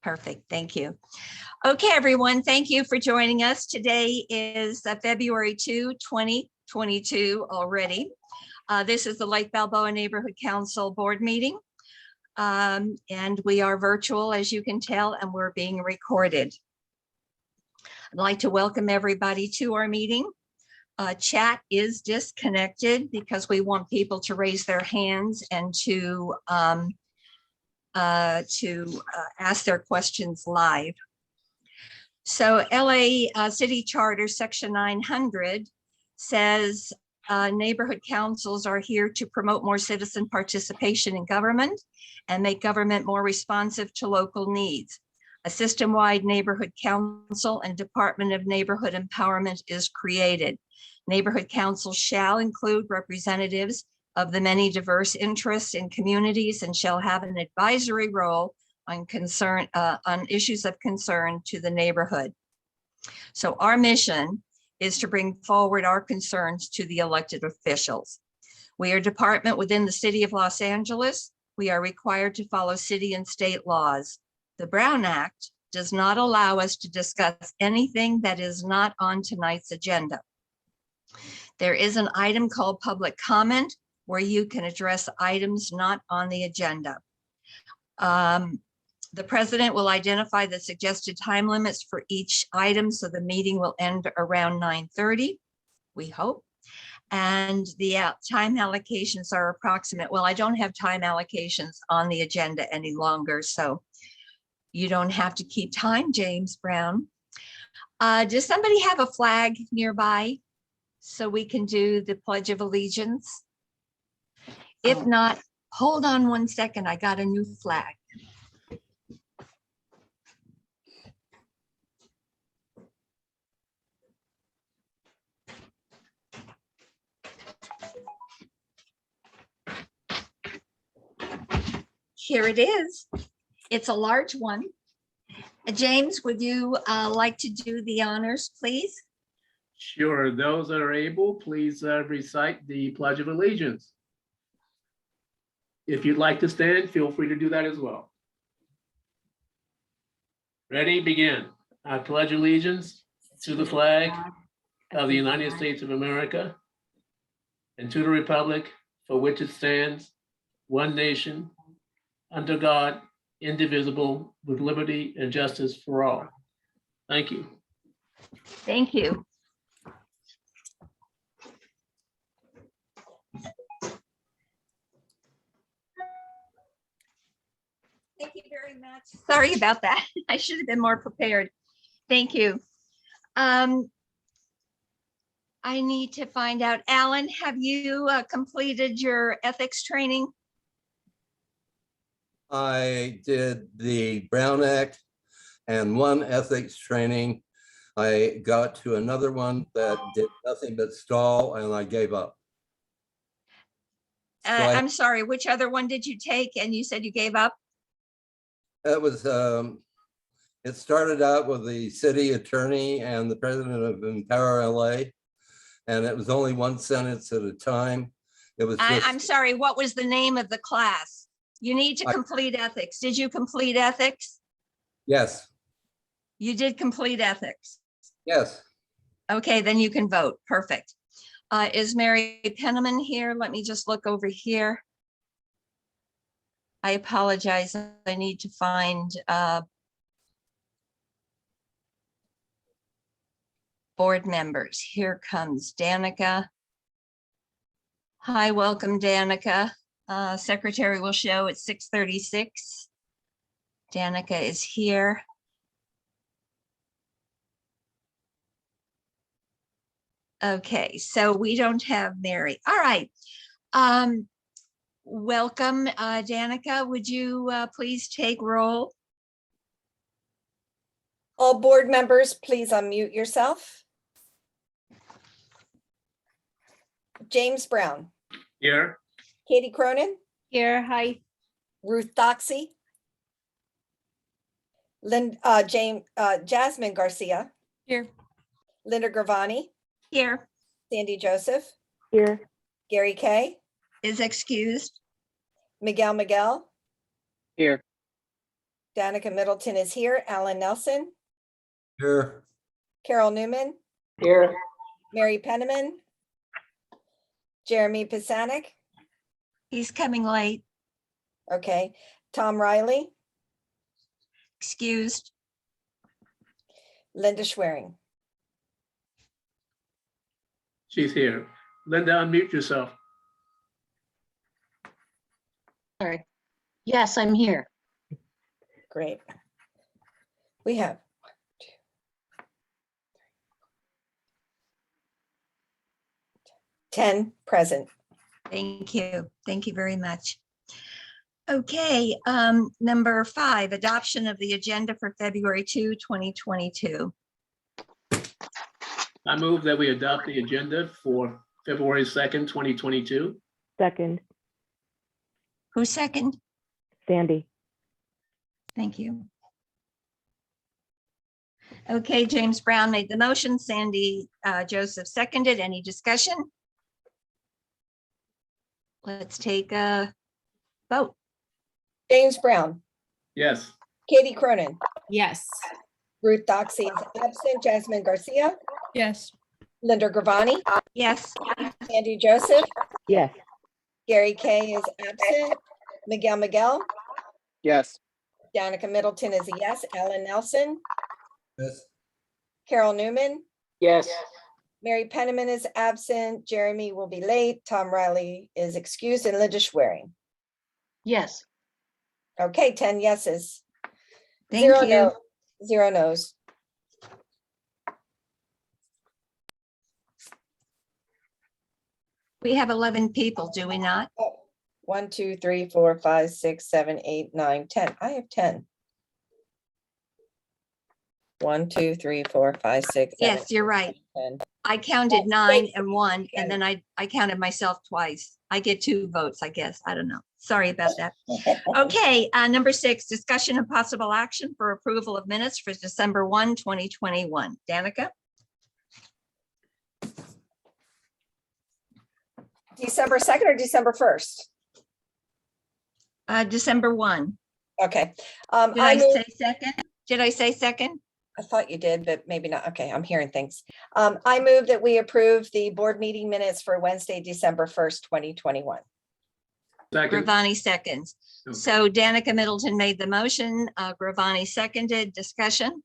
Perfect. Thank you. Okay, everyone. Thank you for joining us. Today is February 2, 2022 already. This is the Lake Balboa Neighborhood Council Board meeting. And we are virtual, as you can tell, and we're being recorded. I'd like to welcome everybody to our meeting. Chat is disconnected because we want people to raise their hands and to ask their questions live. So LA City Charter Section 900 says neighborhood councils are here to promote more citizen participation in government and make government more responsive to local needs. A system-wide neighborhood council and Department of Neighborhood Empowerment is created. Neighborhood councils shall include representatives of the many diverse interests in communities and shall have an advisory role on issues of concern to the neighborhood. So our mission is to bring forward our concerns to the elected officials. We are a department within the City of Los Angeles. We are required to follow city and state laws. The Brown Act does not allow us to discuss anything that is not on tonight's agenda. There is an item called public comment where you can address items not on the agenda. The president will identify the suggested time limits for each item, so the meeting will end around 9:30, we hope. And the time allocations are approximate. Well, I don't have time allocations on the agenda any longer, so you don't have to keep time, James Brown. Does somebody have a flag nearby so we can do the Pledge of Allegiance? If not, hold on one second. I got a new flag. Here it is. It's a large one. James, would you like to do the honors, please? Sure. Those that are able, please recite the Pledge of Allegiance. If you'd like to stand, feel free to do that as well. Ready, begin. I pledge allegiance to the flag of the United States of America and to the republic for which it stands, one nation, under God, indivisible, with liberty and justice for all. Thank you. Thank you. Thank you very much. Sorry about that. I should have been more prepared. Thank you. I need to find out, Alan, have you completed your ethics training? I did the Brown Act and one ethics training. I got to another one that did nothing but stall and I gave up. I'm sorry, which other one did you take and you said you gave up? That was, it started out with the city attorney and the president of Empower LA. And it was only one sentence at a time. It was just, I'm sorry, what was the name of the class? You need to complete ethics. Did you complete ethics? yes, You did complete ethics. yes. Okay, then you can vote. Perfect. Is Mary Penniman here? Let me just look over here. I apologize. I need to find board members. Here comes Danica. Hi, welcome, Danica. Secretary will show at 6:36. Danica is here. Okay, so we don't have Mary. All right. Welcome, Danica. Would you please take roll? All board members, please unmute yourself. James Brown. Here. Katie Cronin. Here, hi. Ruth Doxey. Jasmine Garcia. Here. Linda Gravani. Here. Sandy Joseph. Here. Gary Kay. Is excused. Miguel. Here. Danica Middleton is here. Alan Nelson, Here. Carol Newman, Here. Mary Penniman, Jeremy Pisanik. He's coming late. Okay, Tom Riley, Excused. Linda Schwerin. She's here. Linda, unmute yourself. Sorry. Yes, I'm here. Great. We have 10 present. Thank you. Thank you very much. Okay, number 5, adoption of the agenda for February 2, 2022. I move that we adopt the agenda for February 2nd, 2022. Second, Who's second? Sandy. Thank you. Okay, James Brown made the motion. Sandy Joseph seconded. Any discussion? Let's take a vote. James Brown, Yes. Katie Cronin, Yes. Ruth Doxey is absent, Jasmine Garcia, Yes. Linda Gravani, Yes, Andy Joseph, Yes, Gary Kay is absent, Miguel, Yes. Danica Middleton is a yes, Alan Nelson, Yes. Carol Newman, Yes. Mary Penniman is absent, Jeremy will be late, Tom Riley is excused, and Linda Schwerin. Yes. Okay, 10 yeses. thank Zero you. no- 0 no's. We have 11 people, do we not? 1, 2, 3, 4, 5, 6, 7, 8, 9, 10. I have 10. 1, 2, 3, 4, 5, 6, 7, Yes, you're right. 10. I counted 9 and 1, and then I counted myself twice. I get 2 votes, I guess. I don't know. Sorry about that. Okay, number 6, discussion and possible action for approval of minutes for December 1, 2021. Danica? December 2nd or December 1st? December 1. Okay. Did I say second? Did I say second? I thought you did, but maybe not. Okay, I'm hearing things. I move that we approve the board meeting minutes for Wednesday, December 1st, 2021. Second. Gravani seconds. Okay. So Danica Middleton made the motion. Gravani seconded. Discussion?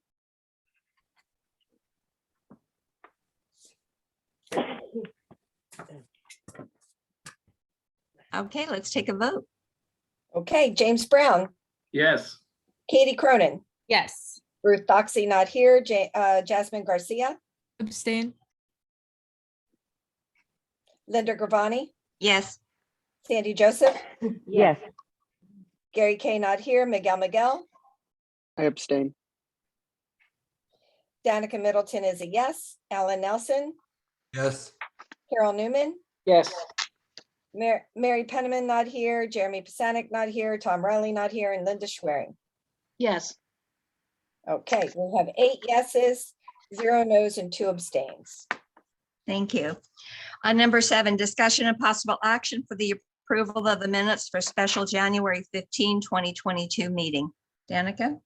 Okay, let's take a vote. Okay, James Brown, Yes. Katie Cronin, Yes. Ruth Doxey not here, Jasmine Garcia, Abstain. Linda Gravani, Yes, Sandy Joseph, yes, Gary Kay not here, Miguel, I abstain. Danica Middleton is a yes, Alan Nelson, Yes. Carol Newman, Yes. Mary Penniman not here, Jeremy Pisanik not here, Tom Riley not here, and Linda Schwerin. Yes. Okay, we have 8 yeses, 0 nos, and 2 abstains. thank you. Number 7, discussion and possible action for the approval of the minutes for special January 15, 2022 meeting. Danica?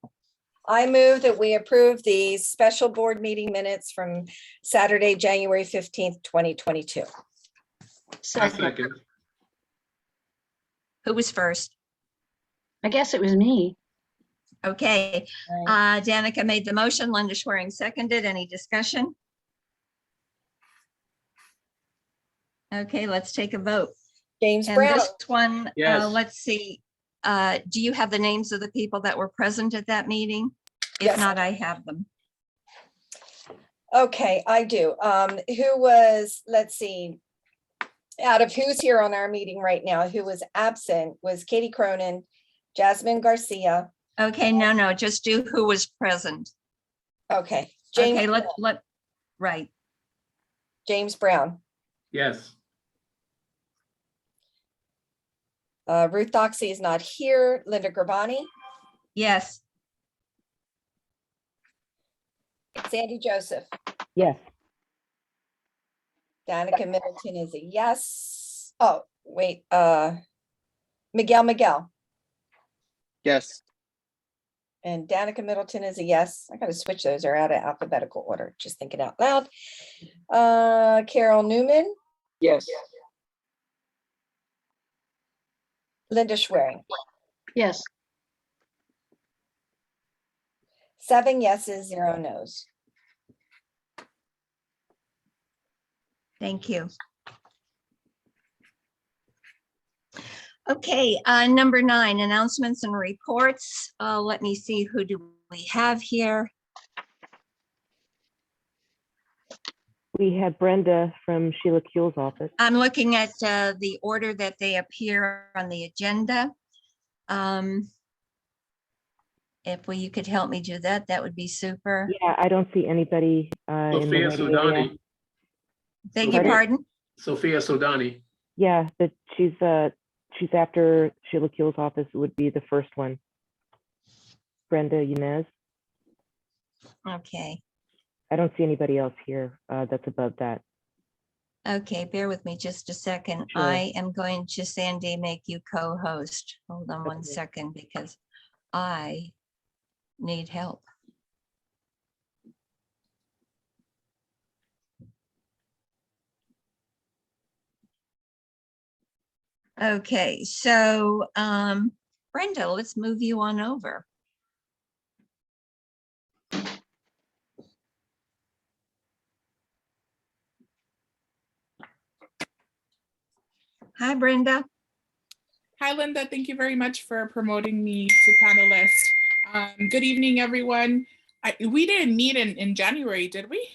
I move that we approve the special board meeting minutes from Saturday, January 15th, 2022. I Second. second. Who was first? I guess it was me. Okay, Danica made the motion. Linda Schwerin seconded. Any discussion? Okay, let's take a vote. James And Brown, this one, Yes. let's see. Do you have the names of the people that were present at that meeting? If Yes. not, I have them. okay, I do. Who was, let's see, out of who's here on our meeting right now, who was absent was Katie Cronin, Jasmine Garcia. Okay, no, just do who was present. Okay, Okay, James, right. James Brown, Yes. Ruth Doxey is not here, Linda Gravani, Yes, Sandy Joseph, yes, Danica Middleton is a yes. Oh, wait, Miguel, Yes. And Danica Middleton is a yes. I gotta switch those, they're out of alphabetical order, just thinking out loud. Carol Newman, Yes. Linda Schwerin. Yes. 7 yeses, 0 nos. Thank you. Okay, number 9, announcements and reports. Let me see, who do we have here? We have Brenda from Sheila Kuehl's office. I'm looking at the order that they appear on the agenda. If you could help me do that, that would be super. Yeah, I don't see anybody in the Sophia waiting area. Sudani. Beg your Pardon? pardon? Sophia Sudani. Yeah, but she's after Sheila Kuehl's office. It would be the first one. Brenda Yanez. Okay, I don't see anybody else here that's above that. okay, bear with me just a second. Sure. I am going to, Sandy, make you co-host. Hold on one Okay. second because I need help. Okay, so Brenda, let's move you on over. Hi, Brenda. Hi, Linda. Thank you very much for promoting me to panelist. Good evening, everyone. We didn't meet in January, did we?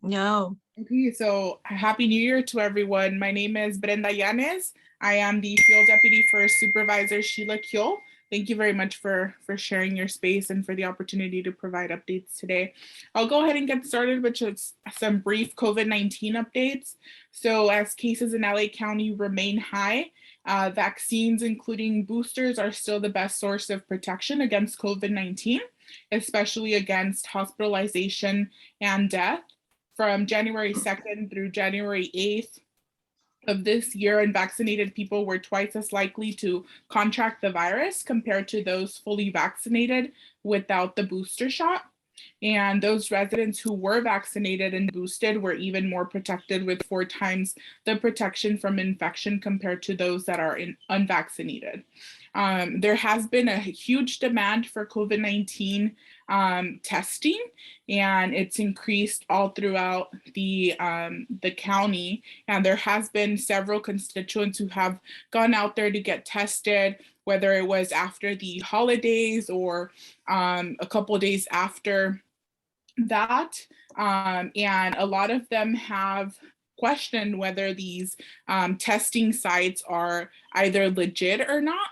No. Okay, so Happy New Year to everyone. My name is Brenda Yanez. I am the Field Deputy for Supervisor Sheila Kuehl. Thank you very much for sharing your space and for the opportunity to provide updates today. I'll go ahead and get started with just some brief COVID-19 updates. So as cases in LA County remain high, vaccines, including boosters, are still the best source of protection against COVID-19, especially against hospitalization and death. From January 2nd through January 8th of this year, unvaccinated people were twice as likely to contract the virus compared to those fully vaccinated without the booster shot. And those residents who were vaccinated and boosted were even more protected, with 4 times the protection from infection compared to those that are unvaccinated. There has been a huge demand for COVID-19 testing, and it's increased all throughout the county. And there has been several constituents who have gone out there to get tested, whether it was after the holidays or a couple of days after that. And a lot of them have questioned whether these testing sites are either legit or not.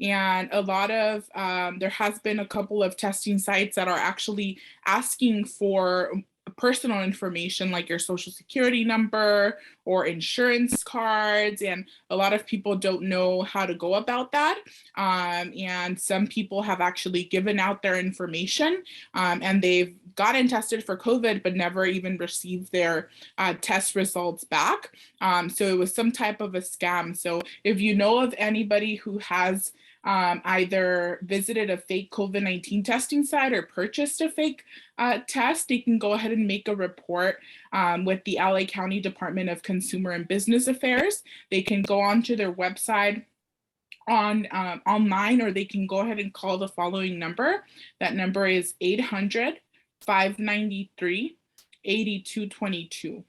And a lot of, there has been a couple of testing sites that are actually asking for personal information like your social security number or insurance cards, and a lot of people don't know how to go about that. And some people have actually given out their information and they've gotten tested for COVID but never even received their test results back. So it was some type of a scam. So if you know of anybody who has either visited a fake COVID-19 testing site or purchased a fake test, they can go ahead and make a report with the LA County Department of Consumer and Business Affairs. They can go onto their website online, or they can go ahead and call the following number. That number is 800-593-8222.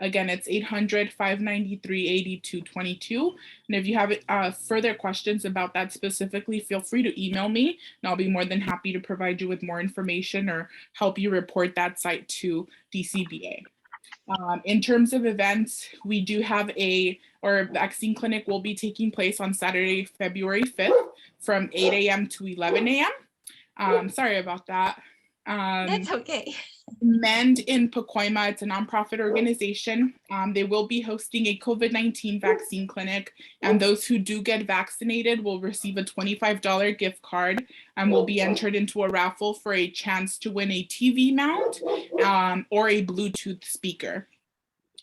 Again, it's 800-593-8222. And if you have further questions about that specifically, feel free to email me, and I'll be more than happy to provide you with more information or help you report that site to DCBA. In terms of events, we do have our vaccine clinic will be taking place on Saturday, February 5th from 8 a.m. to 11 a.m. Sorry about that. That's okay. Mend in Pacoima, it's a nonprofit organization. They will be hosting a COVID-19 vaccine clinic, and those who do get vaccinated will receive a $25 gift card and will be entered into a raffle for a chance to win a TV mount or a Bluetooth speaker.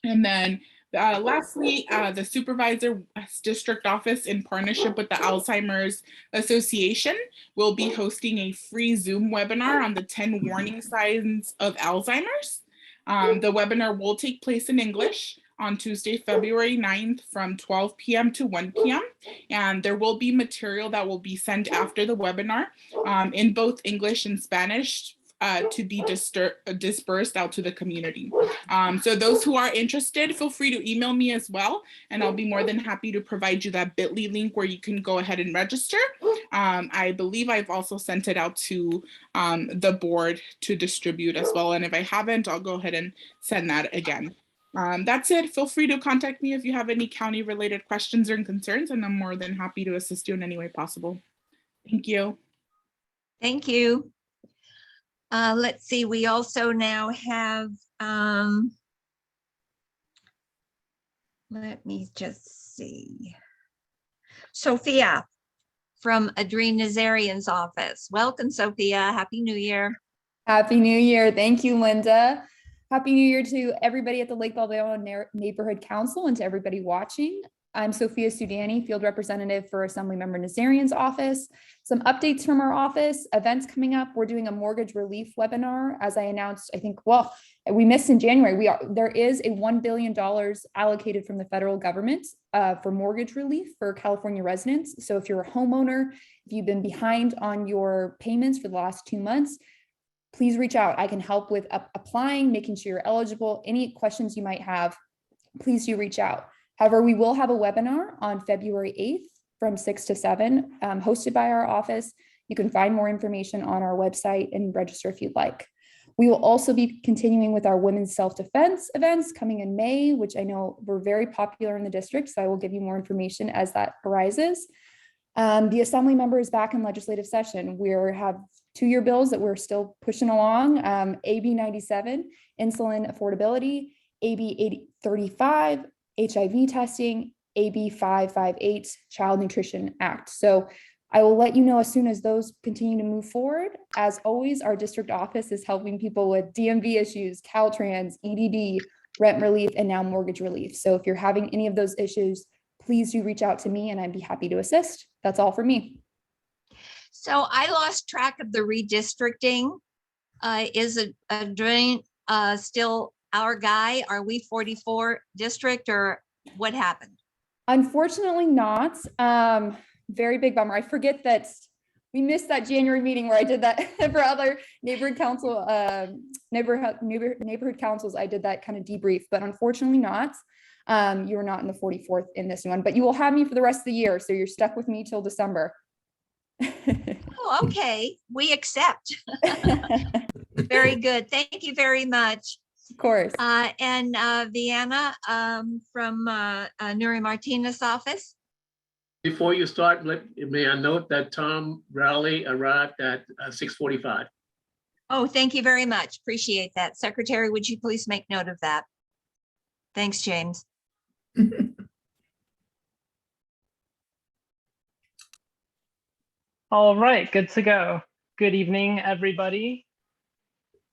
And then Lastly, the supervisor district office in partnership with the Alzheimer's Association will be hosting a free Zoom webinar on the 10 warning signs of Alzheimer's. The webinar will take place in English on Tuesday, February 9th from 12 p.m. to 1 p.m. And there will be material that will be sent after the webinar in both English and Spanish to be dispersed out to the community. So those who are interested, feel free to email me as well, and I'll be more than happy to provide you that bit.ly link where you can go ahead and register. I believe I've also sent it out to the board to distribute as well. And if I haven't, I'll go ahead and send that again. That's it. Feel free to contact me if you have any county related questions or concerns, and I'm more than happy to assist you in any way possible. Thank you. Thank you. Let's see, we also now have, let me just see. Sophia from Adrien Nazarian's office. Welcome, Sophia. Happy New Year. Happy New Year. Thank you, Linda. Happy New Year to everybody at the Lake Balboa Neighborhood Council and to everybody watching. I'm Sophia Sudani, Field Representative for Assemblymember Nazarian's office. Some updates from our office, events coming up. We're doing a mortgage relief webinar. As I announced, I think, well, we missed in January. There is a $1 billion allocated from the federal government for mortgage relief for California residents. So if you're a homeowner, if you've been behind on your payments for the last 2 months, please reach out. I can help with applying, making sure you're eligible. Any questions you might have, please do reach out. However, we will have a webinar on February 8th from 6 to 7, hosted by our office. You can find more information on our website and register if you'd like. We will also be continuing with our women's self-defense events coming in May, which I know were very popular in the district, so I will give you more information as that arises. The Assembly member is back in legislative session. We have 2-year bills that we're still pushing along. AB 97, insulin affordability, AB 835, HIV testing, AB 558, Child Nutrition Act. So I will let you know as soon as those continue to move forward. As always, our district office is helping people with DMV issues, Caltrans, EDD, rent relief, and now mortgage relief. So if you're having any of those issues, please do reach out to me and I'd be happy to assist. That's all for me. So I lost track of the redistricting. Is Adrien still our guy? Are we 44 district or what happened? Unfortunately not. Very big bummer. I forget that we missed that January meeting where I did that for other neighborhood council, neighborhood councils. I did that kind of debrief, but unfortunately not. You were not in the 44th in this one, but you will have me for the rest of the year. So you're stuck with me till December. Oh, okay. We accept. Very good. Thank you very much. Of course. And Vienna from Nuri Martinez's office. Before you start, may I note that Tom Rowley arrived at 6:45. Oh, thank you very much. Appreciate that. Secretary, would you please make note of that? Thanks, James. All right, good to go. Good evening, everybody.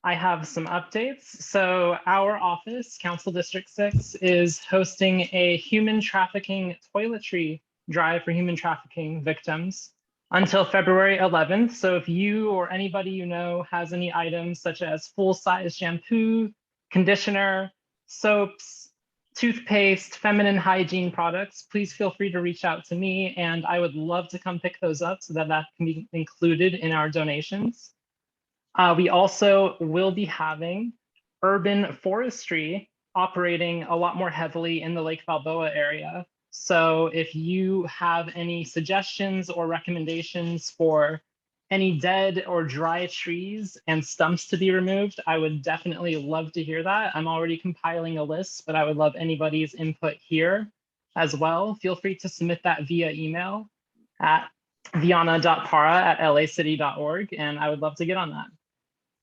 I have some updates. So our office, Council District 6, is hosting a human trafficking toiletry drive for human trafficking victims until February 11th. So if you or anybody you know has any items such as full-size shampoo, conditioner, soaps, toothpaste, feminine hygiene products, please feel free to reach out to me and I would love to come pick those up so that that can be included in our donations. We also will be having urban forestry operating a lot more heavily in the Lake Balboa area. So if you have any suggestions or recommendations for any dead or dry trees and stumps to be removed, I would definitely love to hear that. I'm already compiling a list, but I would love anybody's input here as well. Feel free to submit that via email at viana.para@lacity.org, and I would love to get on that.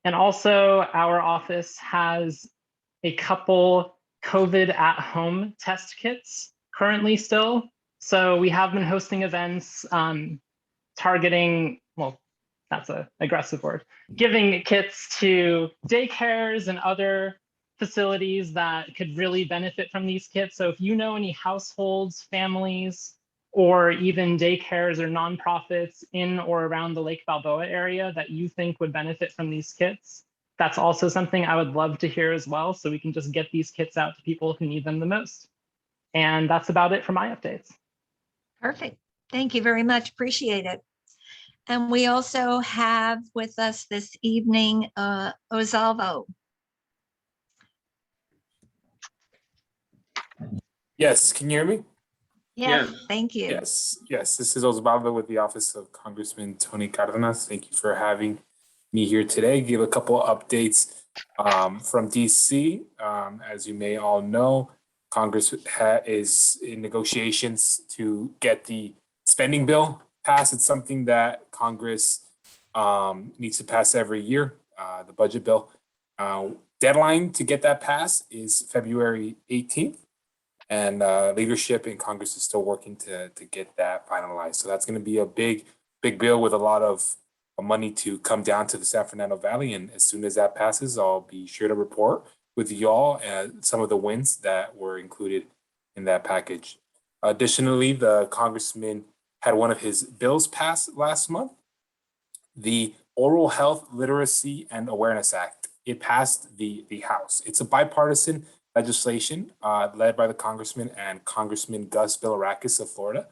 And also, our office has a couple COVID at-home test kits currently still. So we have been hosting events targeting, well, that's an aggressive word, giving kits to daycares and other facilities that could really benefit from these kits. So if you know any households, families, or even daycares or nonprofits in or around the Lake Balboa area that you think would benefit from these kits, that's also something I would love to hear as well, so we can just get these kits out to people who need them the most. And that's about it for my updates. Perfect. Thank you very much. Appreciate it. And we also have with us this evening, Ozalvo. Yes, can you hear me? Yes, thank you. Yes, this is Osvaldo with the Office of Congressman Tony Cardenas. Thank you for having me here today. Give a couple updates from DC. As you may all know, Congress is in negotiations to get the spending bill passed. It's something that Congress needs to pass every year, the budget bill. Deadline to get that passed is February 18th. And leadership in Congress is still working to get that finalized. So that's going to be a big bill with a lot of money to come down to the San Fernando Valley. And as soon as that passes, I'll be sure to report with y'all some of the wins that were included in that package. Additionally, the congressman had one of his bills passed last month, the Oral Health Literacy and Awareness Act. It passed the House. It's a bipartisan legislation led by the congressman and Congressman Gus Bilirakis of Florida.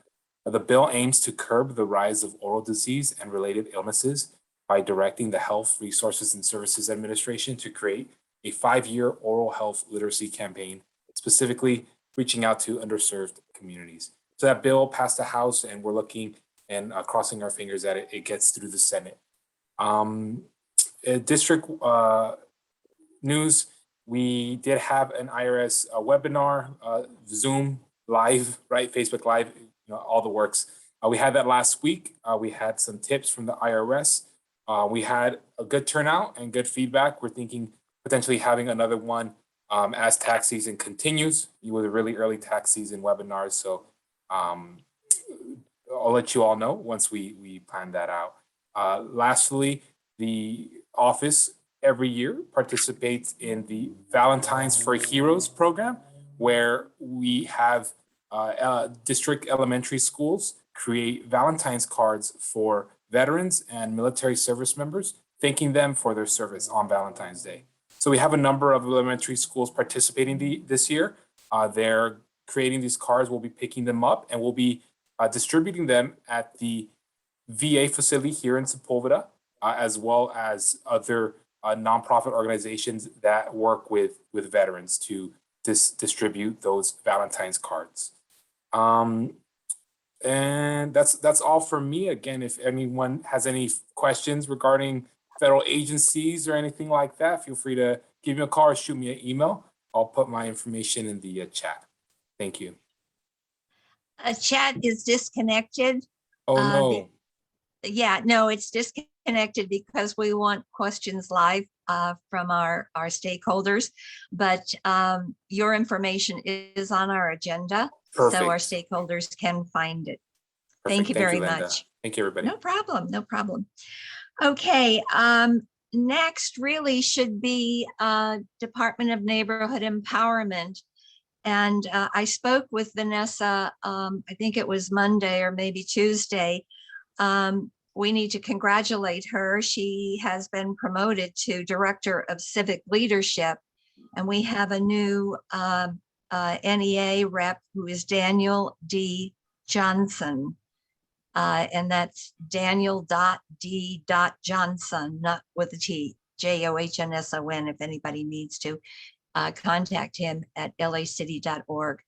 The bill aims to curb the rise of oral disease and related illnesses by directing the Health Resources and Services Administration to create a 5-year oral health literacy campaign, specifically reaching out to underserved communities. So that bill passed the House, and we're looking and crossing our fingers that it gets through the Senate. District news. We did have an IRS webinar, Zoom live, right? Facebook Live, all the works. We had that last week. We had some tips from the IRS. We had a good turnout and good feedback. We're thinking potentially having another one as tax season continues. It was a really early tax season webinars. So I'll let you all know once we plan that out. Lastly, the office every year participates in the Valentine's for Heroes program, where we have district elementary schools create Valentine's cards for veterans and military service members, thanking them for their service on Valentine's Day. So we have a number of elementary schools participating this year. They're creating these cards. We'll be picking them up, and we'll be distributing them at the VA facility here in Sepulveda, as well as other nonprofit organizations that work with veterans to distribute those Valentine's cards. And that's all from me. Again, if anyone has any questions regarding federal agencies or anything like that, feel free to give me a call or shoot me an email. I'll put my information in the chat. Thank you. Chat is disconnected. Oh, no. Yeah, no, it's disconnected because we want questions live from our stakeholders, but your information is on our agenda. Perfect. So our stakeholders can find it. Thank you very much. Thank you, everybody. No problem, no problem. Okay, next really should be Department of Neighborhood Empowerment. And I spoke with Vanessa, I think it was Monday or maybe Tuesday. We need to congratulate her. She has been promoted to Director of Civic Leadership. And we have a new NEA rep who is Daniel D. Johnson. And that's Daniel.D.Johnson, not with a T, Johnsson, if anybody needs to. Contact him at lacity.org.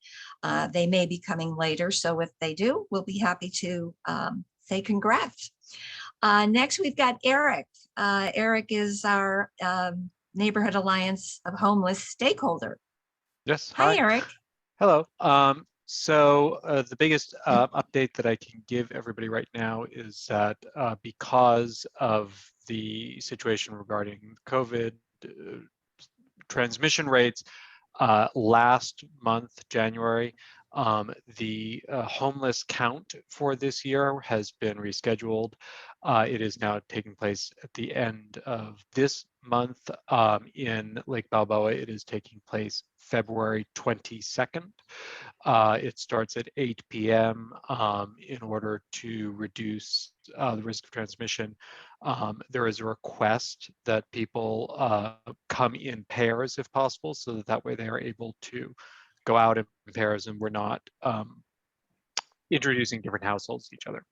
They may be coming later, so if they do, we'll be happy to say congrats. Next, we've got Eric. Eric is our Neighborhood Alliance of Homeless stakeholder. Yes. Hi, Eric. Hello. So the biggest update that I can give everybody right now is that because of the situation regarding COVID transmission rates, last month, January, The homeless count for this year has been rescheduled. It is now taking place at the end of this month. In Lake Balboa, it is taking place February 22nd. It starts at 8 p.m. In order to reduce the risk of transmission. There is a request that people come in pairs if possible, so that way they are able to go out in pairs and we're not introducing different households to each other.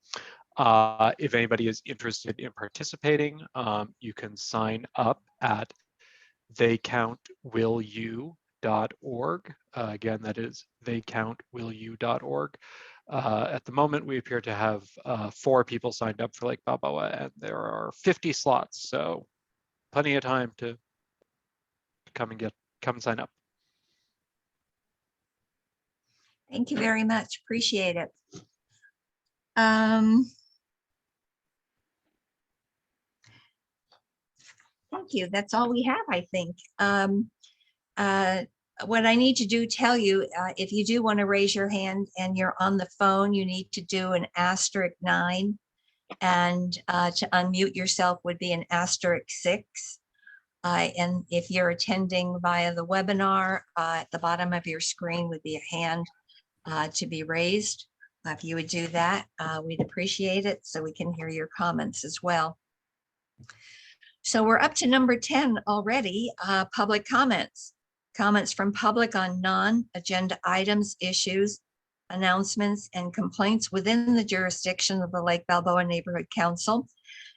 If anybody is interested in participating, you can sign up at theycountwillyou.org. Again, that is theycountwillyou.org. At the moment, we appear to have 4 people signed up for Lake Balboa, and there are 50 slots, so plenty of time to come and sign up. Thank you very much. Appreciate it. Thank you. That's all we have, I think. What I need to tell you, if you do want to raise your hand and you're on the phone, you need to do an *9, and to unmute yourself would be an *6. And if you're attending via the webinar, at the bottom of your screen would be a hand to be raised. If you would do that, we'd appreciate it so we can hear your comments as well. So we're up to number 10 already, public comments. Comments from public on non-agenda items, issues, announcements, and complaints within the jurisdiction of the Lake Balboa Neighborhood Council.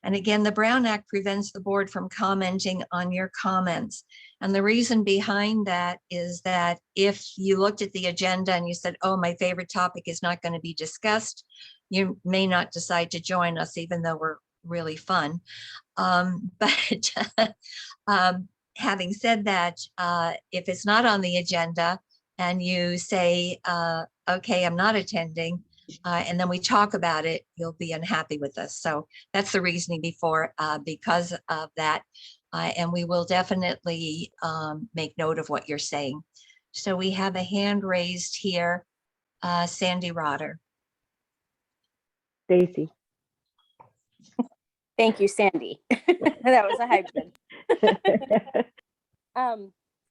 And again, the Brown Act prevents the board from commenting on your comments. And the reason behind that is that if you looked at the agenda and you said, oh, my favorite topic is not going to be discussed, you may not decide to join us, even though we're really fun. But having said that, if it's not on the agenda and you say, okay, I'm not attending, and then we talk about it, you'll be unhappy with us. So that's the reasoning because of that. And we will definitely make note of what you're saying. So we have a hand raised here, Sandy Rotter. Stacy. Thank you, Sandy. That was a hybrid.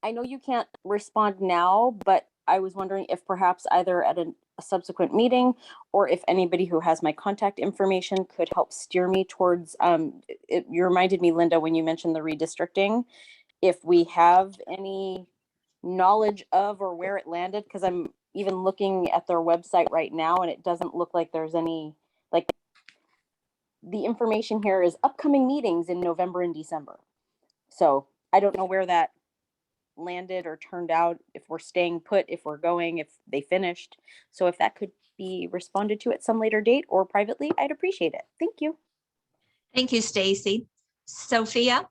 I know you can't respond now, but I was wondering if perhaps either at a subsequent meeting or if anybody who has my contact information could help steer me towards, you reminded me, Linda, when you mentioned the redistricting, if we have any knowledge of or where it landed, because I'm even looking at their website right now and it doesn't look like there's any, like, the information here is upcoming meetings in November and December. So I don't know where that landed or turned out, if we're staying put, if we're going, if they finished. So if that could be responded to at some later date or privately, I'd appreciate it. Thank you. Thank you, Stacy. Sophia?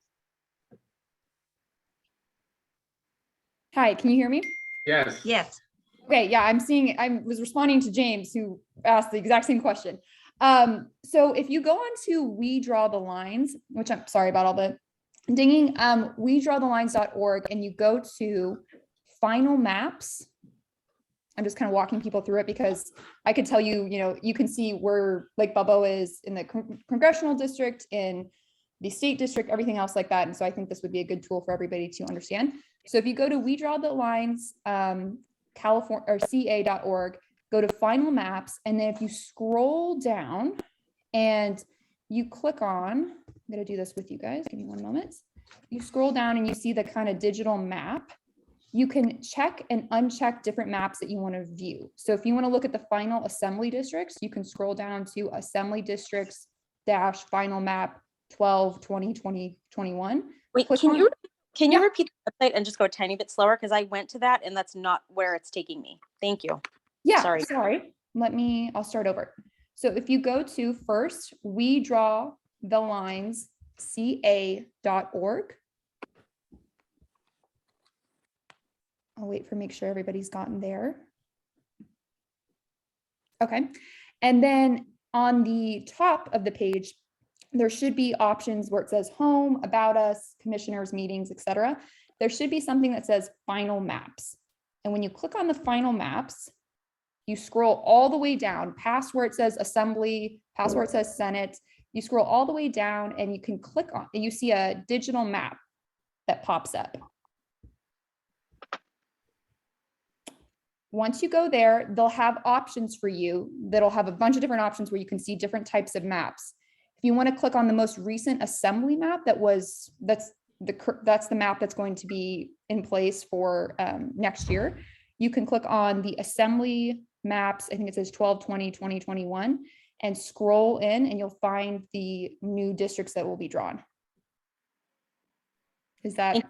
Hi, can you hear me? Yes. Yes. Okay, yeah, I was responding to James, who asked the exact same question. So if you go on to We Draw the Lines, which I'm sorry about all the dinging, wedrawthelines.org, and you go to final maps. I'm just kind of walking people through it because I could tell you, you can see where Lake Balboa is in the congressional district, in the state district, everything else like that. And so I think this would be a good tool for everybody to understand. So if you go to We Draw the Lines, California or ca.org, go to final maps, and then if you scroll down and you click on, I'm going to do this with you guys, give me one moment. You scroll down and you see the kind of digital map. You can check and uncheck different maps that you want to view. So if you want to look at the final assembly districts, you can scroll down to assembly districts - final map 12, 20, 20, 21. Wait, can you repeat the website and just go a tiny bit slower? Because I went to that and that's not where it's taking me. Thank you. Yeah, sorry. I'll start over. So if you go to first, We Draw the Lines ca.org. I'll wait for make sure everybody's gotten there. Okay. And then on the top of the page, there should be options where it says home, about us, commissioners, meetings, etc. There should be something that says final maps. And when you click on the final maps, You scroll all the way down past where it says Assembly, past where it says Senate. You scroll all the way down and you can click on, and you see a digital map that pops up. Once you go there, they'll have options for you that'll have a bunch of different options where you can see different types of maps. If you want to click on the most recent Assembly map, that's the map that's going to be in place for next year. You can click on the Assembly maps. I think it says 12/20, 2021, and scroll in, and you'll find the new districts that will be drawn. Is that?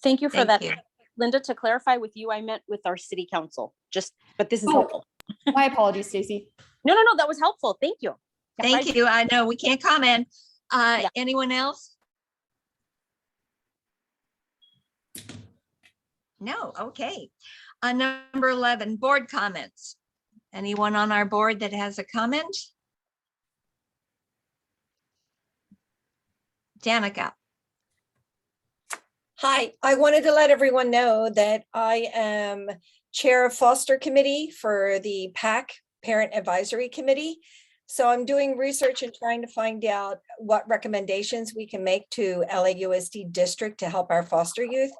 Thank you for Thank that. you. Linda, to clarify with you, I meant with our city council, but this is Oh. helpful. My apologies, Stacy. No, that was helpful. Thank you. Thank you. I know we can't comment. Yeah. Anyone else? No, okay. Number 11, board comments. Anyone on our board that has a comment? Danica. Hi, I wanted to let everyone know that I am Chair of Foster Committee for the PAC Parent Advisory Committee. So I'm doing research and trying to find out what recommendations we can make to LAUSD district to help our foster youth.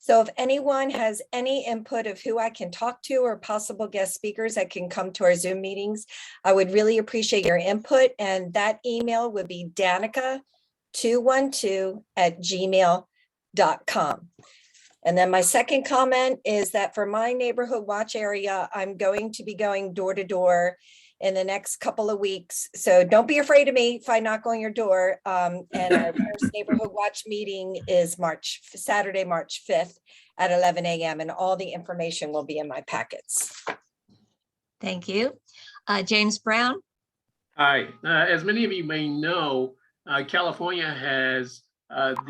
So if anyone has any input of who I can talk to or possible guest speakers that can come to our Zoom meetings, I would really appreciate your input. And that email would be danica212@gmail.com. And then my second comment is that for my neighborhood watch area, I'm going to be going door to door in the next couple of weeks. So don't be afraid of me if I knock on your door. And our first neighborhood watch meeting is Saturday, March 5th at 11 a.m. And all the information will be in my packets. Thank you. James Brown. Hi, as many of you may know, California has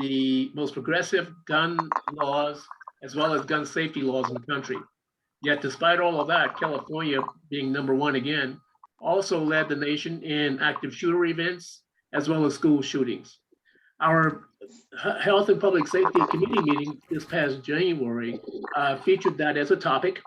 the most progressive gun laws as well as gun safety laws in the country. Yet despite all of that, California being number one again, also led the nation in active shooter events as well as school shootings. Our Health and Public Safety Committee meeting this past January featured that as a topic.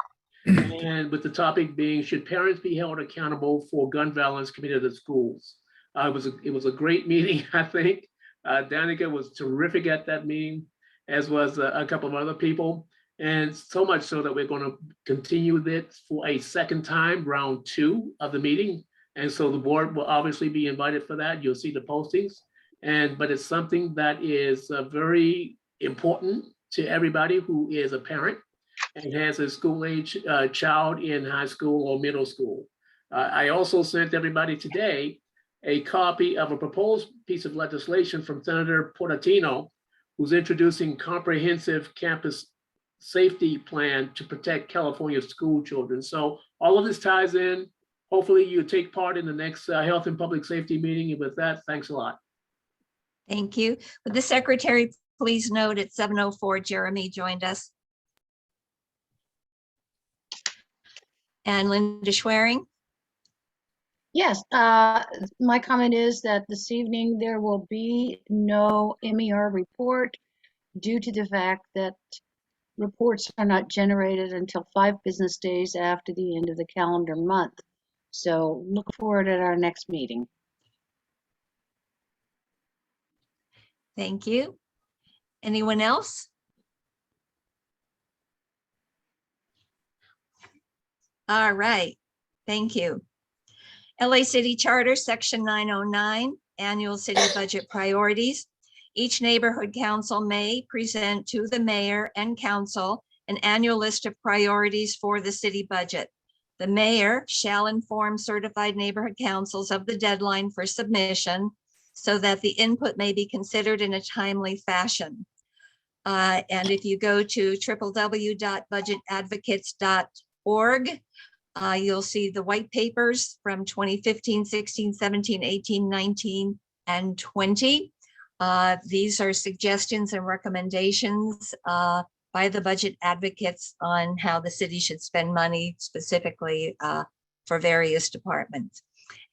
And with the topic being, should parents be held accountable for gun violence committed at schools? It was a great meeting, I think. Danica was terrific at that meeting, as was a couple of other people. And so much so that we're going to continue this for a second time, round 2 of the meeting. And so the board will obviously be invited for that. You'll see the postings. But it's something that is very important to everybody who is a parent and has a school-age child in high school or middle school. I also sent everybody today a copy of a proposed piece of legislation from Senator Portatino, who's introducing comprehensive campus safety plan to protect California school children. So all of this ties in. Hopefully you take part in the next Health and Public Safety meeting. And with that, thanks a lot. Thank you. Would the secretary please note at 7:04, Jeremy joined us. And Linda Schwerin. Yes, my comment is that this evening there will be no MER report due to the fact that reports are not generated until 5 business days after the end of the calendar month. So look forward at our next meeting. Thank you. Anyone else? All right, thank you. LA City Charter, Section 909, Annual City Budget Priorities. Each neighborhood council may present to the mayor and council an annual list of priorities for the city budget. The mayor shall inform certified neighborhood councils of the deadline for submission so that the input may be considered in a timely fashion. And if you go to www.budgetadvocates.org, you'll see the white papers from 2015, 16, 17, 18, 19, and 20. These are suggestions and recommendations by the budget advocates on how the city should spend money specifically for various departments.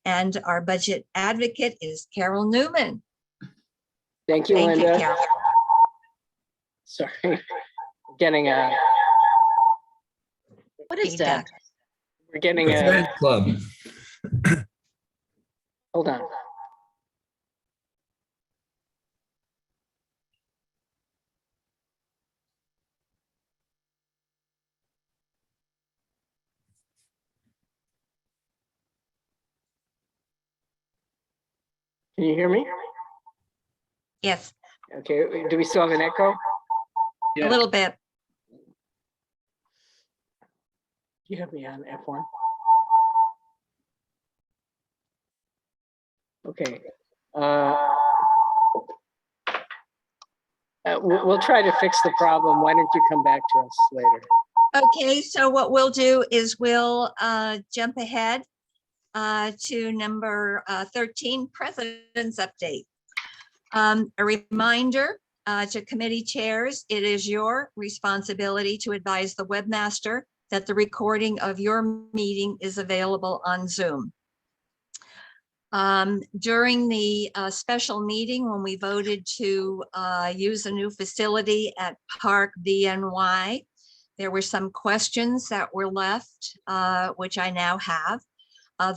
And our budget advocate is Carol Newman. Thank you, Thank Linda. you, Carol. Sorry, getting a What is that? We're getting The a, Friends Club. hold on. Can you hear me? Yes, Okay, do we still have an echo? a Yeah. little bit. You have me on F1. Okay. We'll try to fix the problem. Why don't you come back to us later? Okay, so what we'll do is we'll jump ahead to number 13, President's Update. A reminder to committee chairs, it is your responsibility to advise the webmaster that the recording of your meeting is available on Zoom. During the special meeting, when we voted to use a new facility at Park VNY, there were some questions that were left, which I now have.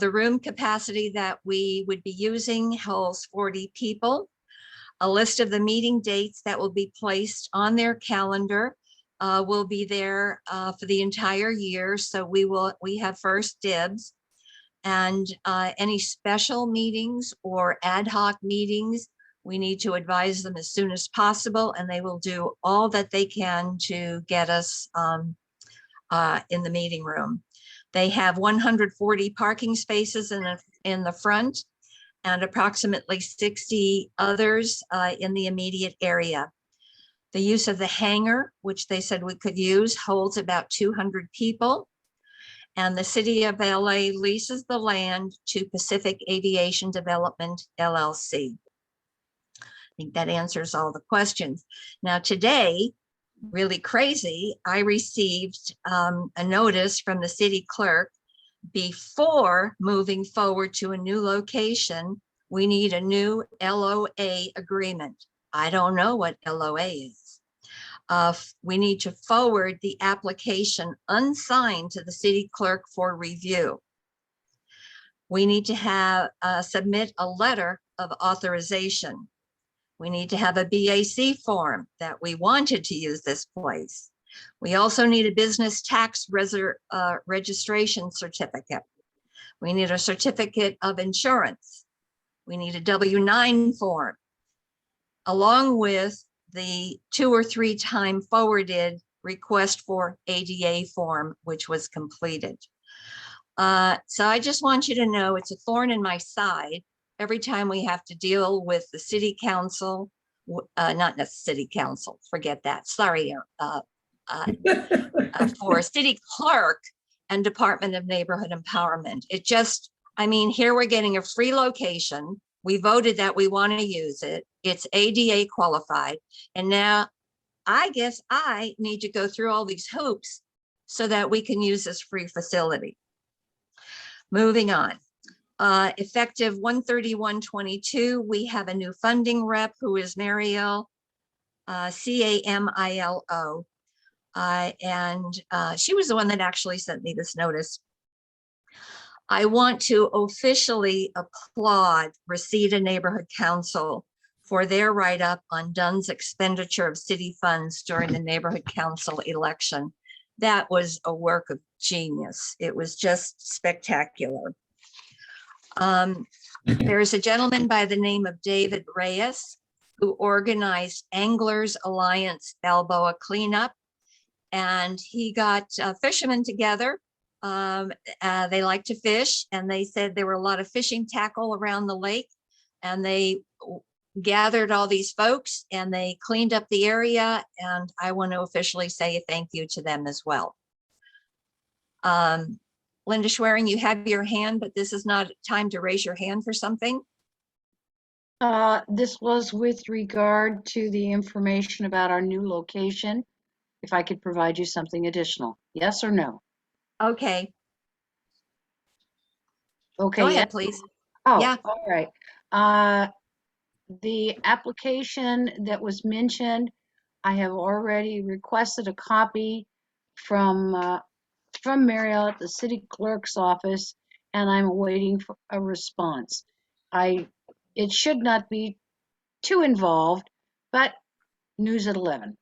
The room capacity that we would be using holds 40 people. A list of the meeting dates that will be placed on their calendar will be there for the entire year. So we have first dibs. And any special meetings or ad hoc meetings, we need to advise them as soon as possible, and they will do all that they can to get us in the meeting room. They have 140 parking spaces in the front and approximately 60 others in the immediate area. The use of the hangar, which they said we could use, holds about 200 people. And the city of LA leases the land to Pacific Aviation Development, LLC. I think that answers all the questions. Now today, really crazy, I received a notice from the city clerk. Before moving forward to a new location, we need a new LOA agreement. I don't know what LOA is. We need to forward the application unsigned to the city clerk for review. We need to have submit a letter of authorization. We need to have a BAC form that we wanted to use this place. We also need a business tax registration certificate. We need a certificate of insurance. We need a W-9 form, along with the 2 or 3 time forwarded request for ADA form, which was completed. So I just want you to know it's a thorn in my side every time we have to deal with the city council, not the city council, forget that, sorry, for city clerk and Department of Neighborhood Empowerment. It just, I mean, here we're getting a free location. We voted that we want to use it. It's ADA qualified. And now I guess I need to go through all these hoops so that we can use this free facility. Moving on. Effective 1/31/22, we have a new funding rep who is Mariel, Camilo. And she was the one that actually sent me this notice. I want to officially applaud Reseda Neighborhood Council for their write-up on Dunn's expenditure of city funds during the neighborhood council election. That was a work of genius. It was just spectacular. There is a gentleman by the name of David Reyes who organized Anglers Alliance Balboa cleanup. And he got fishermen together. They like to fish, and they said there were a lot of fishing tackle around the lake, and they gathered all these folks and they cleaned up the area. And I want to officially say a thank you to them as well. Linda Schwerin, you have your hand, but this is not time to raise your hand for something. This was with regard to the information about our new location. If I could provide you something additional, yes or no? Okay. Okay. Go yes. ahead, please. Oh, Yeah. all right. The application that was mentioned, I have already requested a copy from from Mariel at the city clerk's office, and I'm waiting for a response. It should not be too involved, but news at 11.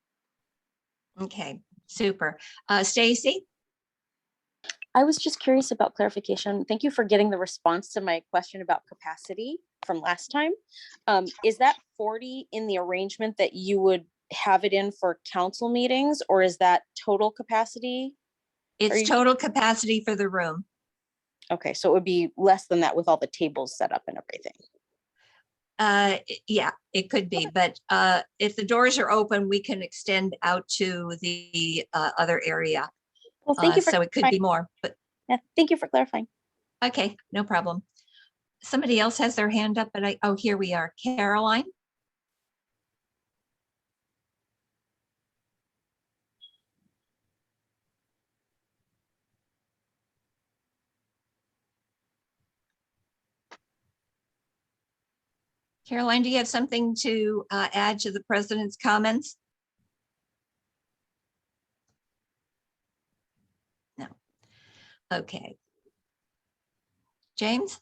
Okay, super. Stacy? I was just curious about clarification. Thank you for getting the response to my question about capacity from last time. Is that 40 in the arrangement that you would have it in for council meetings, or is that total capacity? It's total capacity for the room. Okay, so it would be less than that with all the tables set up and everything. Yeah, it could be, but if the doors are open, we can extend out to the other area. Well, thank you for so it could be more, but yeah, thank you for clarifying. okay, no problem. Somebody else has their hand up, but oh, here we are. Caroline? Caroline, do you have something to add to the president's comments? No. Okay. James?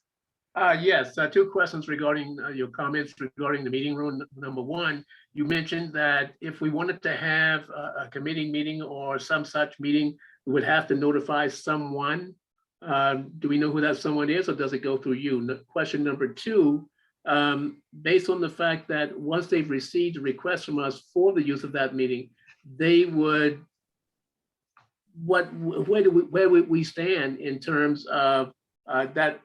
Yes, two questions regarding your comments regarding the meeting room. Number one, you mentioned that if we wanted to have a committee meeting or some such meeting, we would have to notify someone. Do we know who that someone is, or does it go through you? Question number two, based on the fact that once they've received a request from us for the use of that meeting, they would, where would we stand in terms of that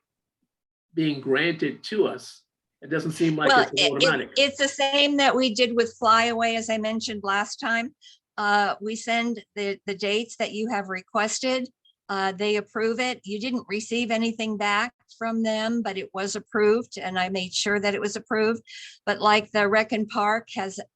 being granted to us? It doesn't seem like Well, it's automatic. it's the same that we did with Flyaway, as I mentioned last time. We send the dates that you have requested. They approve it. You didn't receive anything back from them, but it was approved, and I made sure that it was approved. But like the Rec and Park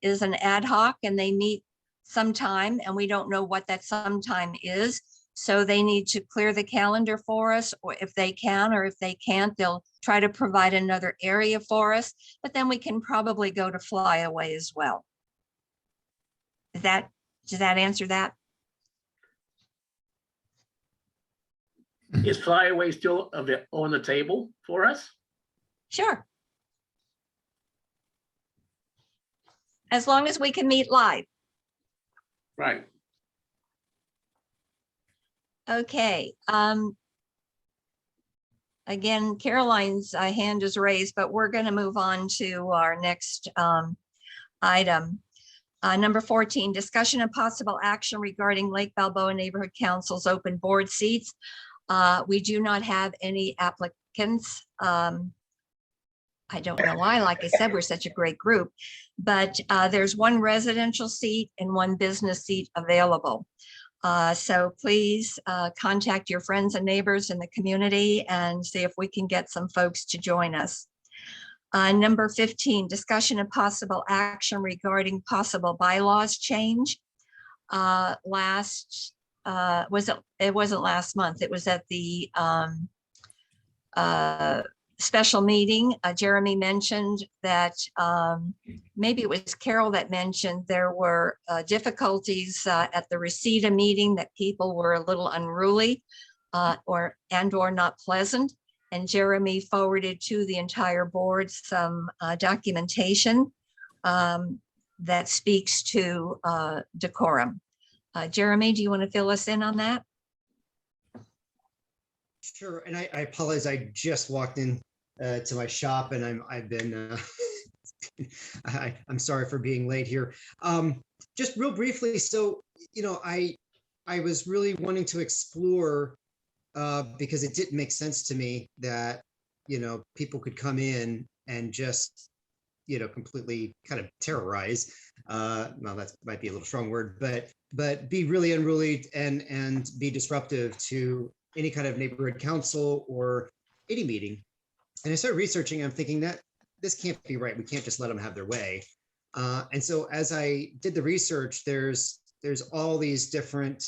is an ad hoc, and they meet sometime, and we don't know what that sometime is. So they need to clear the calendar for us, or if they can, or if they can't, they'll try to provide another area for us, but then we can probably go to Flyaway as well. Does that answer that? Is Flyaway still on the table for us? Sure. As long as we can meet live. Right. Okay. Again, Caroline's hand is raised, but we're going to move on to our next item. Number 14, discussion and possible action regarding Lake Balboa Neighborhood Council's open board seats. We do not have any applicants. I don't know why, like I said, we're such a great group, but there's one residential seat and one business seat available. So please contact your friends and neighbors in the community and see if we can get some folks to join us. Number 15, discussion and possible action regarding possible bylaws change. It wasn't last month, it was at the special meeting. Jeremy mentioned that maybe it was Carol that mentioned there were difficulties at the Reseda meeting, that people were a little unruly or not pleasant. And Jeremy forwarded to the entire board some documentation that speaks to decorum. Jeremy, do you want to fill us in on that? Sure, and I apologize. I just walked in to my shop, and I've been. I'm sorry for being late here. Just real briefly, so I was really wanting to explore because it didn't make sense to me that people could come in and just completely kind of terrorize. Well, that might be a little strong word, but be really unruly and be disruptive to any kind of neighborhood council or any meeting. And I started researching, I'm thinking that this can't be right. We can't just let them have their way. And so as I did the research, there's all these different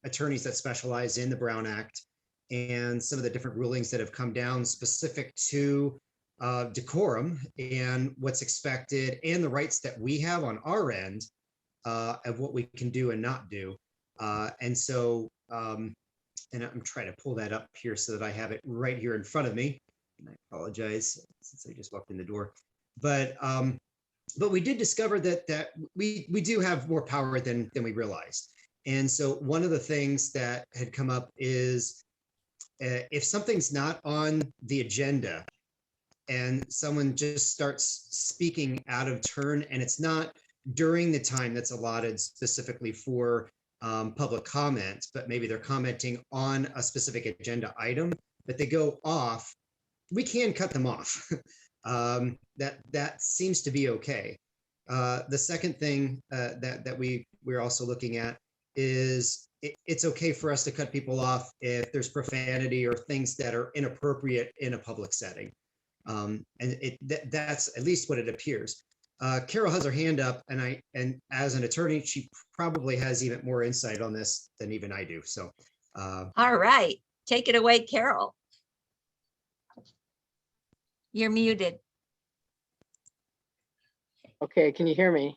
attorneys that specialize in the Brown Act and some of the different rulings that have come down specific to decorum and what's expected and the rights that we have on our end of what we can do and not do. And so and I'm trying to pull that up here so that I have it right here in front of me. And I apologize since I just walked in the door. But we did discover that we do have more power than we realized. And so one of the things that had come up is if something's not on the agenda and someone just starts speaking out of turn, and it's not during the time that's allotted specifically for public comments, but maybe they're commenting on a specific agenda item, but they go off, we can cut them off. That seems to be okay. The second thing that we're also looking at is it's okay for us to cut people off if there's profanity or things that are inappropriate in a public setting. And that's at least what it appears. Carol has her hand up, and as an attorney, she probably has even more insight on this than even I do. So, All right, take it away, Carol. You're muted. Okay, can you hear me?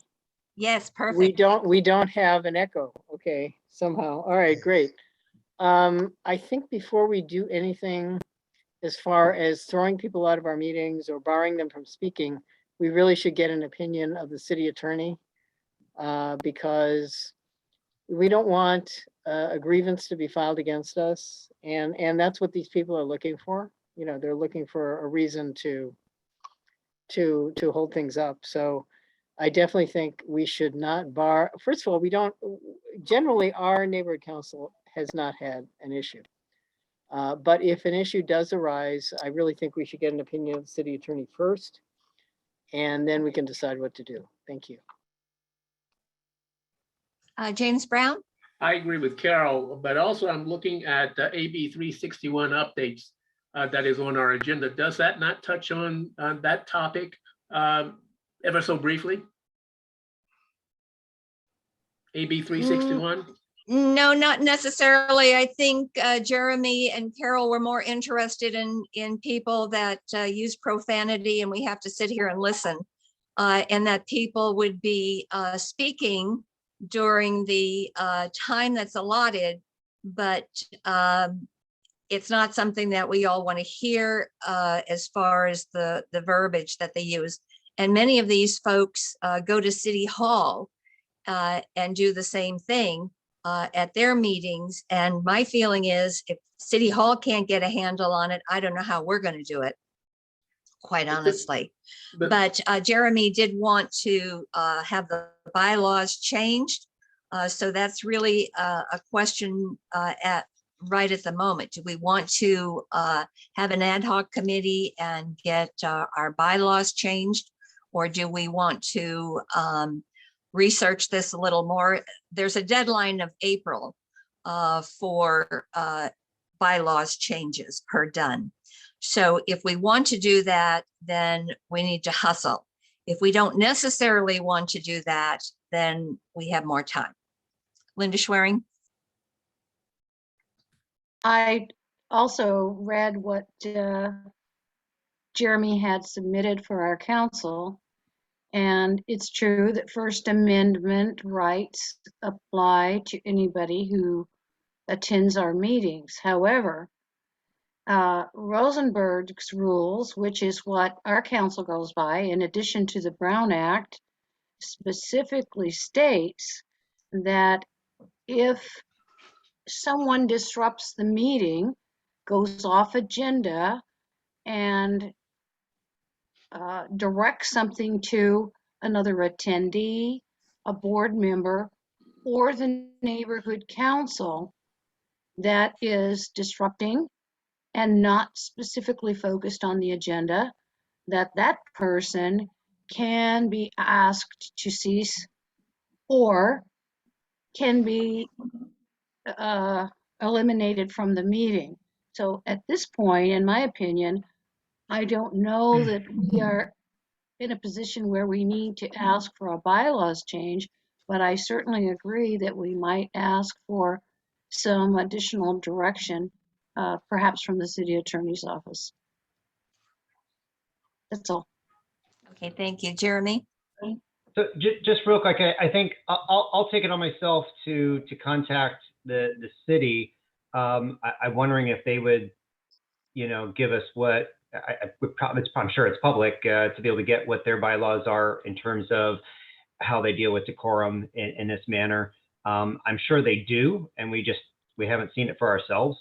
Yes, perfect. We don't have an echo. Okay, somehow. All right, great. I think before we do anything as far as throwing people out of our meetings or barring them from speaking, we really should get an opinion of the city attorney, because we don't want a grievance to be filed against us. And that's what these people are looking for. You know, they're looking for a reason to hold things up. So I definitely think we should not bar. First of all, we don't, generally our neighborhood council has not had an issue. But if an issue does arise, I really think we should get an opinion of the city attorney first, and then we can decide what to do. Thank you. James Brown? I agree with Carol, but also I'm looking at the AB 361 updates that is on our agenda. Does that not touch on that topic ever so briefly? AB 361? No, not necessarily. I think Jeremy and Carol were more interested in people that use profanity, and we have to sit here and listen, and that people would be speaking during the time that's allotted, but it's not something that we all want to hear as far as the verbiage that they use. And many of these folks go to City Hall and do the same thing at their meetings. And my feeling is if City Hall can't get a handle on it, I don't know how we're going to do it, quite honestly. But Jeremy did want to have the bylaws changed. So that's really a question right at the moment. Do we want to have an ad hoc committee and get our bylaws changed? Or do we want to research this a little more? There's a deadline of April for bylaws changes per done. So if we want to do that, then we need to hustle. If we don't necessarily want to do that, then we have more time. Linda Schwerin? I also read what Jeremy had submitted for our council. And it's true that First Amendment rights apply to anybody who attends our meetings. However, Rosenberg's rules, which is what our council goes by, in addition to the Brown Act, specifically states that if someone disrupts the meeting, goes off agenda, and direct something to another attendee, a board member, or the neighborhood council that is disrupting and not specifically focused on the agenda, that person can be asked to cease or can be eliminated from the meeting. So at this point, in my opinion, I don't know that we are in a position where we need to ask for a bylaws change, but I certainly agree that we might ask for some additional direction, perhaps from the city attorney's office. That's all. Okay, thank you. Jeremy? So just real quick, I think I'll take it on myself to contact the city I'm wondering if they would, give us what, I'm sure it's public, to be able to get what their bylaws are in terms of how they deal with decorum in this manner. I'm sure they do, and we haven't seen it for ourselves.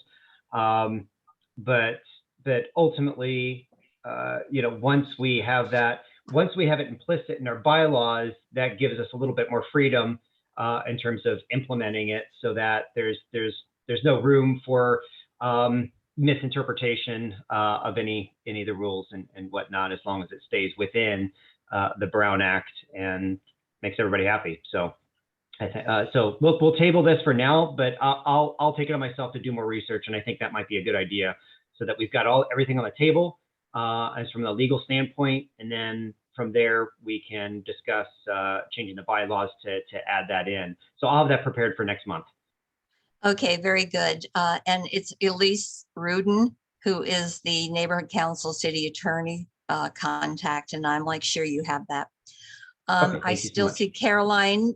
But ultimately, once we have it implicit in our bylaws, that gives us a little bit more freedom in terms of implementing it, so that there's no room for misinterpretation of any of the rules and whatnot, as long as it stays within the Brown Act and makes everybody happy. So, so we'll table this for now, but I'll take it on myself to do more research, and I think that might be a good idea, so that we've got everything on the table as from the legal standpoint, and then from there we can discuss changing the bylaws to add that in. So I'll have that prepared for next month. Okay, very good. And it's Elise Rudin, who is the neighborhood council city attorney contact, and I'm sure you have that. Okay, I thank you so still much. see Caroline.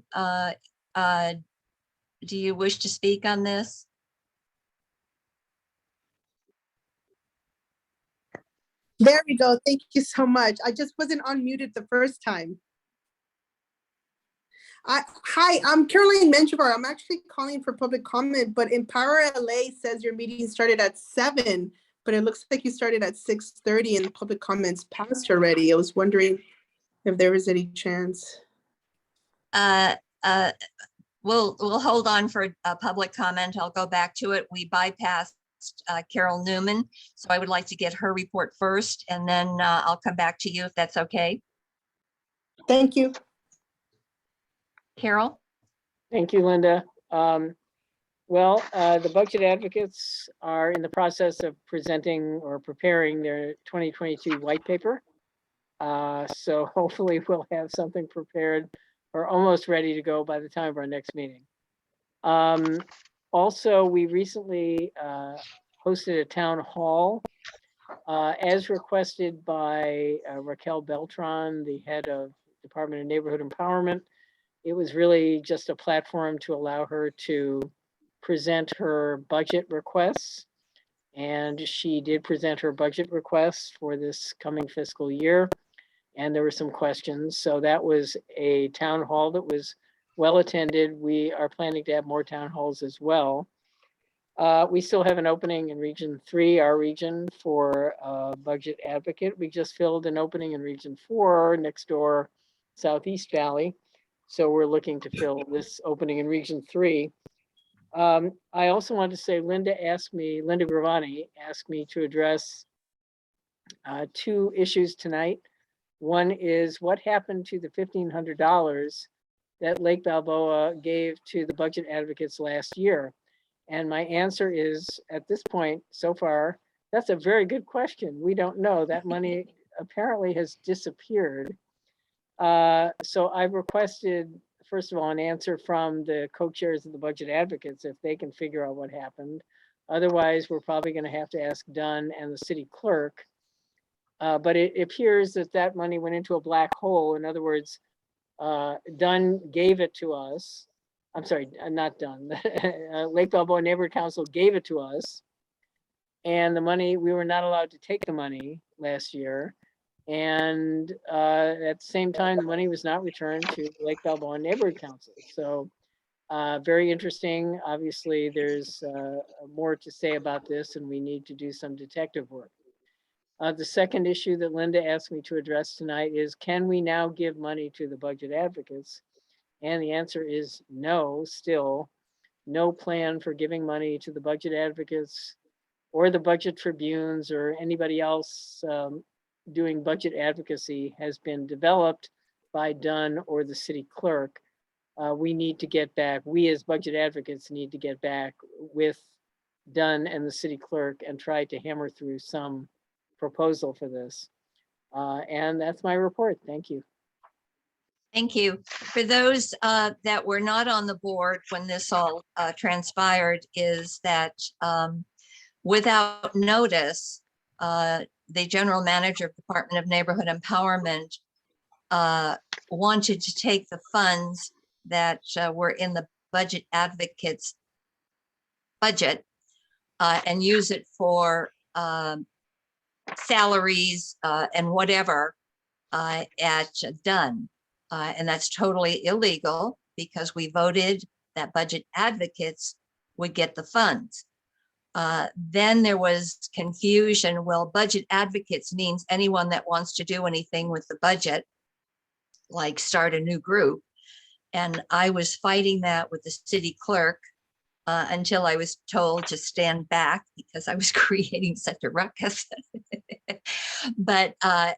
Do you wish to speak on this? There we go. Thank you so much. I just wasn't unmuted the first time. Hi, I'm Caroline Menjivar. I'm actually calling for public comment, but Empower LA says your meeting started at 7, but it looks like you started at 6:30 and the public comments passed already. I was wondering if there was any chance. We'll hold on for a public comment. I'll go back to it. We bypassed Carol Newman, so I would like to get her report first, and then I'll come back to you if that's okay. Thank you. Carol? Thank you, Linda. Well, the budget advocates are in the process of presenting or preparing their 2022 white paper. So hopefully we'll have something prepared or almost ready to go by the time of our next meeting. Also, we recently hosted a town hall as requested by Raquel Beltran, the head of Department of Neighborhood Empowerment. It was really just a platform to allow her to present her budget requests. And she did present her budget requests for this coming fiscal year. And there were some questions. So that was a town hall that was well attended. We are planning to have more town halls as well. We still have an opening in Region 3, our region, for a budget advocate. We just filled an opening in Region 4, next door, Southeast Valley. So we're looking to fill this opening in Region 3. I also wanted to say, Linda Gravani asked me to address 2 issues tonight. One is what happened to the $1,500 that Lake Balboa gave to the budget advocates last year? And my answer is, at this point, so far, that's a very good question. We don't know. That money apparently has disappeared. So I've requested, first of all, an answer from the co-chairs of the budget advocates if they can figure out what happened. Otherwise, we're probably going to have to ask Dunn and the city clerk. But it appears that that money went into a black hole. In other words, Dunn gave it to us. I'm sorry, not Dunn. Lake Balboa Neighborhood Council gave it to us. And the money, we were not allowed to take the money last year. And at the same time, the money was not returned to Lake Balboa Neighborhood Council. So very interesting. Obviously, there's more to say about this, and we need to do some detective work. The second issue that Linda asked me to address tonight is, can we now give money to the budget advocates? And the answer is no, still. No plan for giving money to the budget advocates or the budget tribunes or anybody else doing budget advocacy has been developed by Dunn or the city clerk. We need to get back, we as budget advocates need to get back with Dunn and the city clerk and try to hammer through some proposal for this. And that's my report. Thank you. Thank you. For those that were not on the board when this all transpired, is that without notice, the general manager of Department of Neighborhood Empowerment wanted to take the funds that were in the budget advocates budget and use it for salaries and whatever at Dunn. And that's totally illegal because we voted that budget advocates would get the funds. Then there was confusion. Well, budget advocates means anyone that wants to do anything with the budget, like start a new group. And I was fighting that with the city clerk until I was told to stand back because I was creating such a ruckus. But,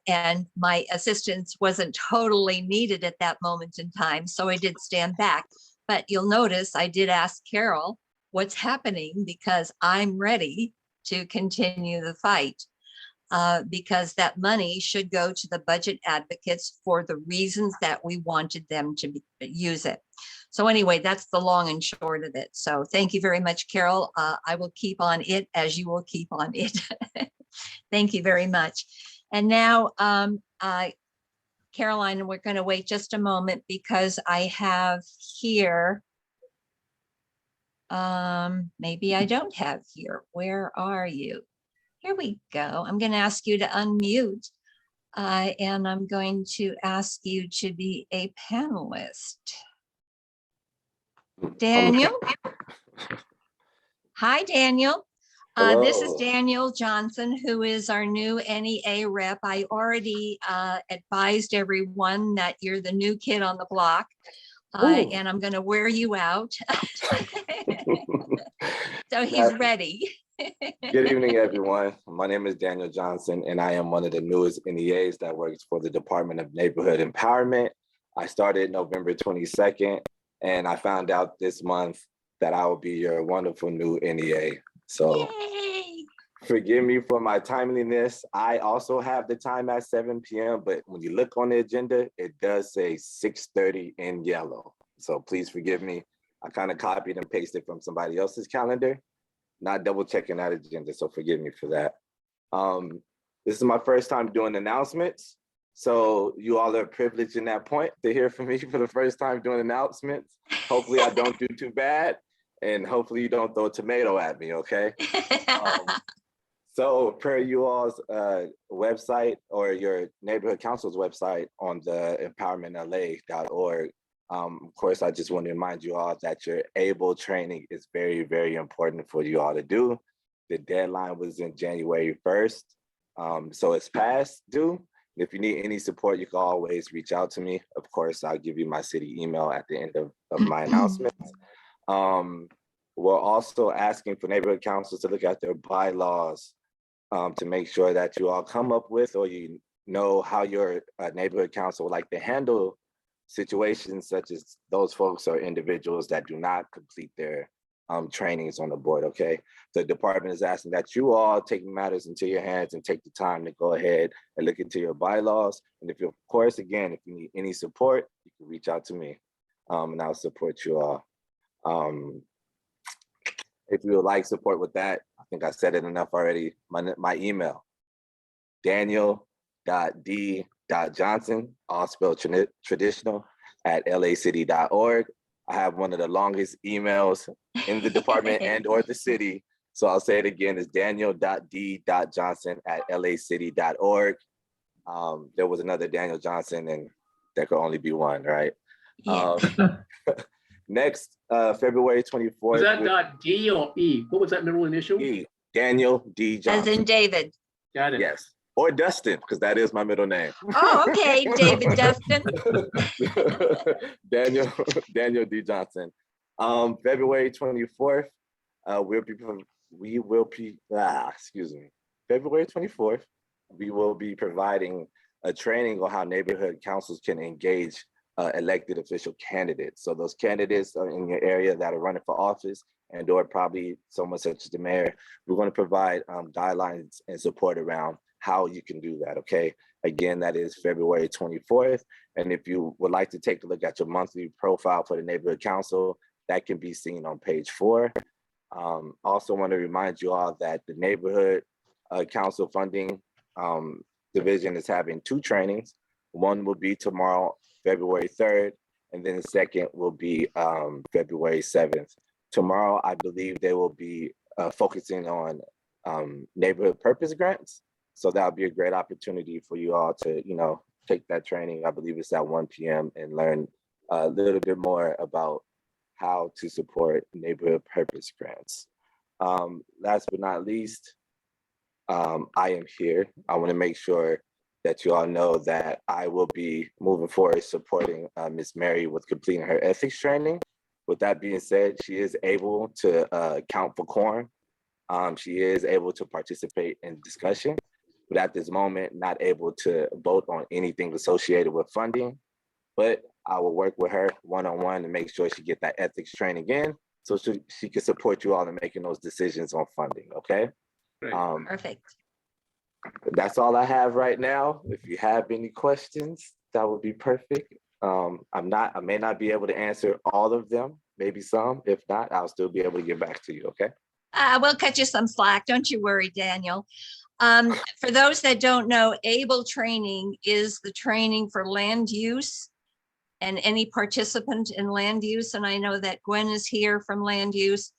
and my assistance wasn't totally needed at that moment in time, so I did stand back. But you'll notice I did ask Carol what's happening because I'm ready to continue the fight. Because that money should go to the budget advocates for the reasons that we wanted them to use it. So anyway, that's the long and short of it. So thank you very much, Carol. I will keep on it as you will keep on it. Thank you very much. And now, Caroline, we're going to wait just a moment because I have here, maybe I don't have here. Where are you? Here we go. I'm going to ask you to unmute, and I'm going to ask you to be a panelist. Daniel? Hi, Daniel. This is Daniel Johnson, who is our new NEA rep. I already advised everyone that you're the new kid on the block, and I'm going to wear you out. So he's ready. Good evening, everyone. My name is Daniel Johnson, and I am one of the newest NEAs that works for the Department of Neighborhood Empowerment. I started November 22nd, and I found out this month that I will be your wonderful new NEA. So forgive me for my timeliness. I also have the time at 7 p.m., but when you look on the agenda, it does say 6:30 in yellow. So please forgive me. I kind of copied and pasted from somebody else's calendar, not double checking that agenda, so forgive me for that. This is my first time doing announcements, so you all are privileged in that point to hear from me for the first time doing announcements. Hopefully I don't do too bad, and hopefully you don't throw a tomato at me, okay? So per you all's website or your neighborhood council's website on the empowermentla.org, of course, I just want to remind you all that your ABLE training is very, very important for you all to do. The deadline was in January 1st, so it's past due. If you need any support, you can always reach out to me. Of course, I'll give you my city email at the end of my announcements. We're also asking for neighborhood councils to look at their bylaws to make sure that you all come up with, or you know how your neighborhood council would like to handle situations such as those folks or individuals that do not complete their trainings on the board, okay? The department is asking that you all take matters into your hands and take the time to go ahead and look into your bylaws. And if you, of course, again, if you need any support, you can reach out to me and I'll support you all. If you would like support with that, I think I said it enough already. My email, daniel.d.johnson, all spelled traditional, at lacity.org. I have one of the longest emails in the department and or the city. So I'll say it again, it's daniel.d.johnson at lacity.org. There was another Daniel Johnson and there could only be one, right? Yeah. Next, February 24th. Was that .D or E? What was that middle initial? E. Daniel D. Johnson. As in David. Got it. Yes. Or Dustin, because that is my middle name. Oh, okay, David Dustin. Daniel D. Johnson. February 24th, February 24th, we will be providing a training on how neighborhood councils can engage elected official candidates. So those candidates are in your area that are running for office and or probably someone such as the mayor. We're going to provide guidelines and support around how you can do that, okay? Again, that is February 24th. And if you would like to take a look at your monthly profile for the neighborhood council, that can be seen on page 4. Also want to remind you all that the neighborhood council funding division is having 2 trainings. One will be tomorrow, February 3rd, and then the second will be February 7th. Tomorrow, I believe there will be focusing on neighborhood purpose grants. So that'll be a great opportunity for you all to, take that training. I believe it's at 1 p.m. and learn a little bit more about how to support neighborhood purpose grants. Last but not least, I am here. I want to make sure that you all know that I will be moving forward supporting Ms. Mary with completing her ethics training. With that being said, she is able to count for quorum. She is able to participate in discussion, but at this moment, not able to vote on anything associated with funding. But I will work with her one-on-one to make sure she get that ethics training in, so she can support you all in making those decisions on funding, okay? Perfect. That's all I have right now. If you have any questions, that would be perfect. I may not be able to answer all of them, maybe some. If not, I'll still be able to get back to you, okay? We'll cut you some slack. Don't you worry, Daniel. For those that don't know, ABLE training is the training for land use and any participant in land use. And I know that Gwen is here from land use.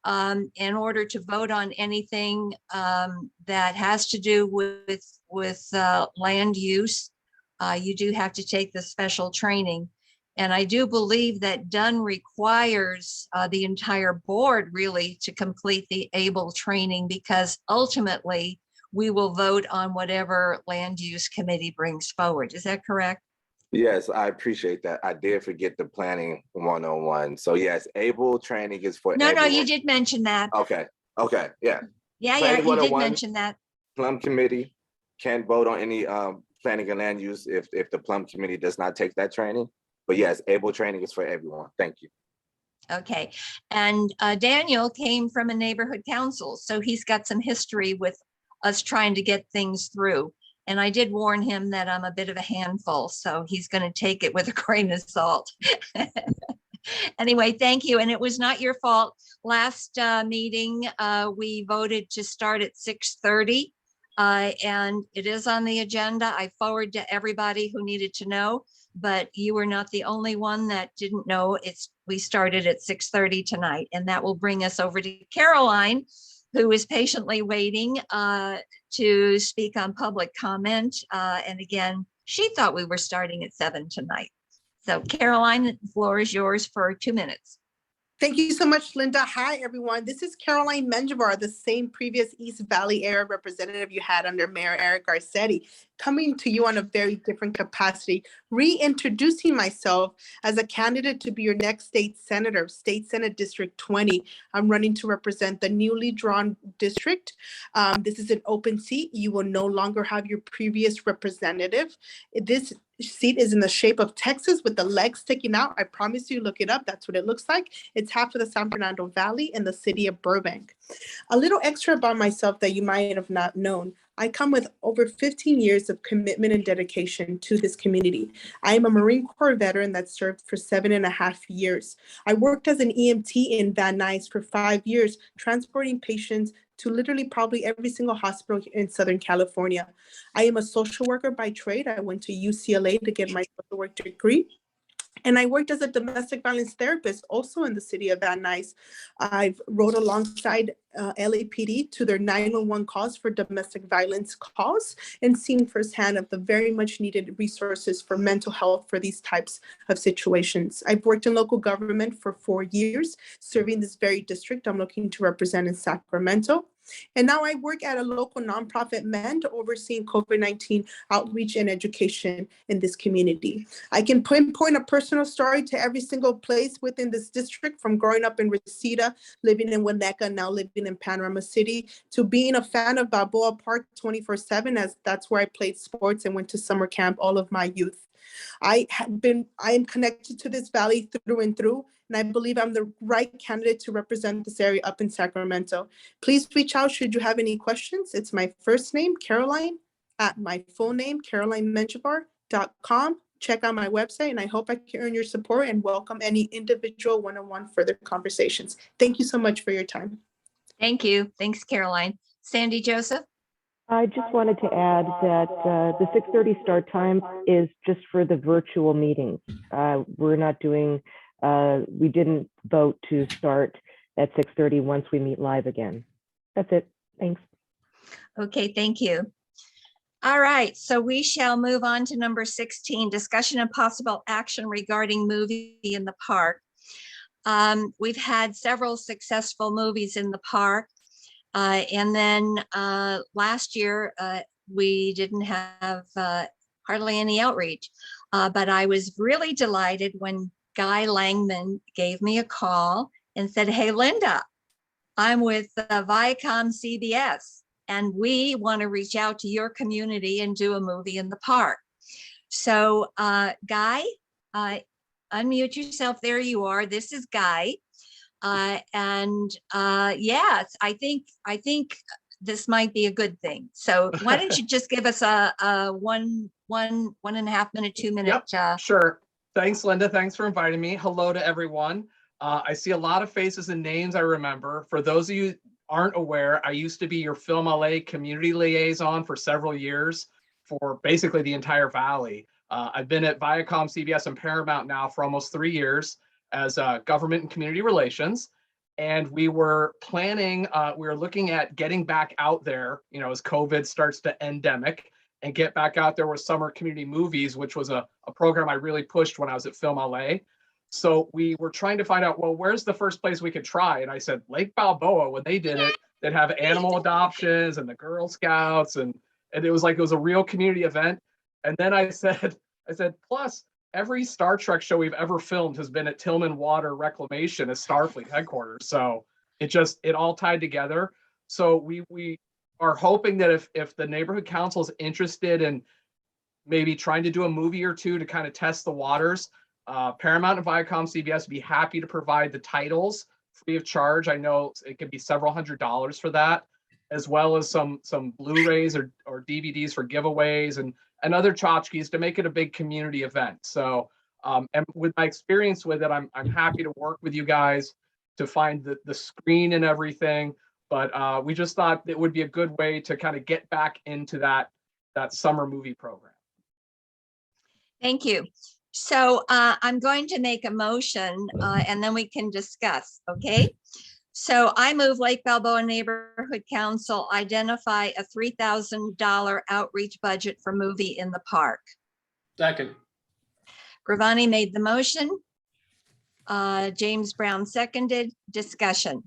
In order to vote on anything that has to do with land use, you do have to take the special training. And I do believe that Dunn requires the entire board really to complete the ABLE training, because ultimately we will vote on whatever land use committee brings forward. Is that correct? Yes, I appreciate that. I did forget the planning 101. So yes, ABLE training is for No, everyone. you did mention that. Okay, yeah. Yeah, Planning you did 101, mention that. Plum Committee can't vote on any planning and land use if the Plum Committee does not take that training. But yes, ABLE training is for everyone. Thank you. Okay, and Daniel came from a neighborhood council, so he's got some history with us trying to get things through. And I did warn him that I'm a bit of a handful, so he's going to take it with a grain of salt. Anyway, thank you. And it was not your fault. Last meeting, we voted to start at 6:30, and it is on the agenda. I forwarded to everybody who needed to know, but you were not the only one that didn't know. We started at 6:30 tonight, and that will bring us over to Caroline, who is patiently waiting to speak on public comment. And again, she thought we were starting at 7 tonight. So Caroline, the floor is yours for 2 minutes. Thank you so much, Linda. Hi, everyone. This is Caroline Menjivar, the same previous East Valley area representative you had under Mayor Eric Garcetti, coming to you on a very different capacity, reintroducing myself as a candidate to be your next state senator, State Senate District 20. I'm running to represent the newly drawn district. This is an open seat. You will no longer have your previous representative. This seat is in the shape of Texas with the legs sticking out. I promise you, look it up. That's what it looks like. It's half of the San Fernando Valley and the city of Burbank. A little extra about myself that you might have not known. I come with over 15 years of commitment and dedication to this community. I am a Marine Corps veteran that served for 7.5 years. I worked as an EMT in Van Nuys for 5 years, transporting patients to literally probably every single hospital in Southern California. I am a social worker by trade. I went to UCLA to get my social work degree. And I worked as a domestic violence therapist also in the city of Van Nuys. I've rode alongside LAPD to their 911 calls for domestic violence calls and seen firsthand of the very much needed resources for mental health for these types of situations. I've worked in local government for 4 years, serving this very district I'm looking to represent in Sacramento. And now I work at a local nonprofit MEND overseeing COVID-19 outreach and education in this community. I can pinpoint a personal story to every single place within this district, from growing up in Reseda, living in Winnetka, now living in Panorama City, to being a fan of Balboa Park 24/7, as that's where I played sports and went to summer camp all of my youth. I am connected to this valley through and through, and I believe I'm the right candidate to represent this area up in Sacramento. Please reach out should you have any questions. It's my first name, Caroline, at my full name, carolinemenjivar.com. Check out my website, and I hope I can earn your support and welcome any individual one-on-one further conversations. Thank you so much for your time. Thank you. Thanks, Caroline. Sandy Joseph? I just wanted to add that the 6:30 start time is just for the virtual meetings. We're not doing, we didn't vote to start at 6:30 once we meet live again. That's it. Thanks. Okay, thank you. All right, so we shall move on to number 16, discussion and possible action regarding movie in the park. We've had several successful movies in the park. And then last year, we didn't have hardly any outreach. But I was really delighted when Guy Langman gave me a call and said, "Hey, Linda, I'm with Viacom CBS, and we want to reach out to your community and do a movie in the park." So Guy, unmute yourself. There you are. This is Guy. Yes, I think this might be a good thing. So why don't you just give us a one and a half minute, 2 minute. Sure. Thanks, Linda. Thanks for inviting me. Hello to everyone. I see a lot of faces and names I remember. For those of you who aren't aware, I used to be your Film LA community liaison for several years for basically the entire Valley. I've been at Viacom, CBS, and Paramount now for almost 3 years as government and community relations. And we were planning, we were looking at getting back out there, you know, as COVID starts to endemic, and get back out there with summer community movies, which was a program I really pushed when I was at Film LA. So we were trying to find out, well, where's the first place we could try? And I said, Lake Balboa, when they did it, they'd have animal adoptions and the Girl Scouts, and it was like, it was a real community event. And then I said, plus every Star Trek show we've ever filmed has been at Tillman Water Reclamation as Starfleet headquarters. So it all tied together. So we are hoping that if the neighborhood council is interested in maybe trying to do a movie or two to kind of test the waters, Paramount and Viacom CBS would be happy to provide the titles free of charge. I know it could be several $100s for that, as well as some Blu-rays or DVDs for giveaways and other tchotchkes to make it a big community event. So, and with my experience with it, I'm happy to work with you guys to find the screen and everything. But we just thought it would be a good way to kind of get back into that summer movie program. Thank you. So I'm going to make a motion and then we can discuss, okay? So I move Lake Balboa Neighborhood Council identify a $3,000 outreach budget for movie in the park. Second. Gravani made the motion. James Brown seconded. Discussion.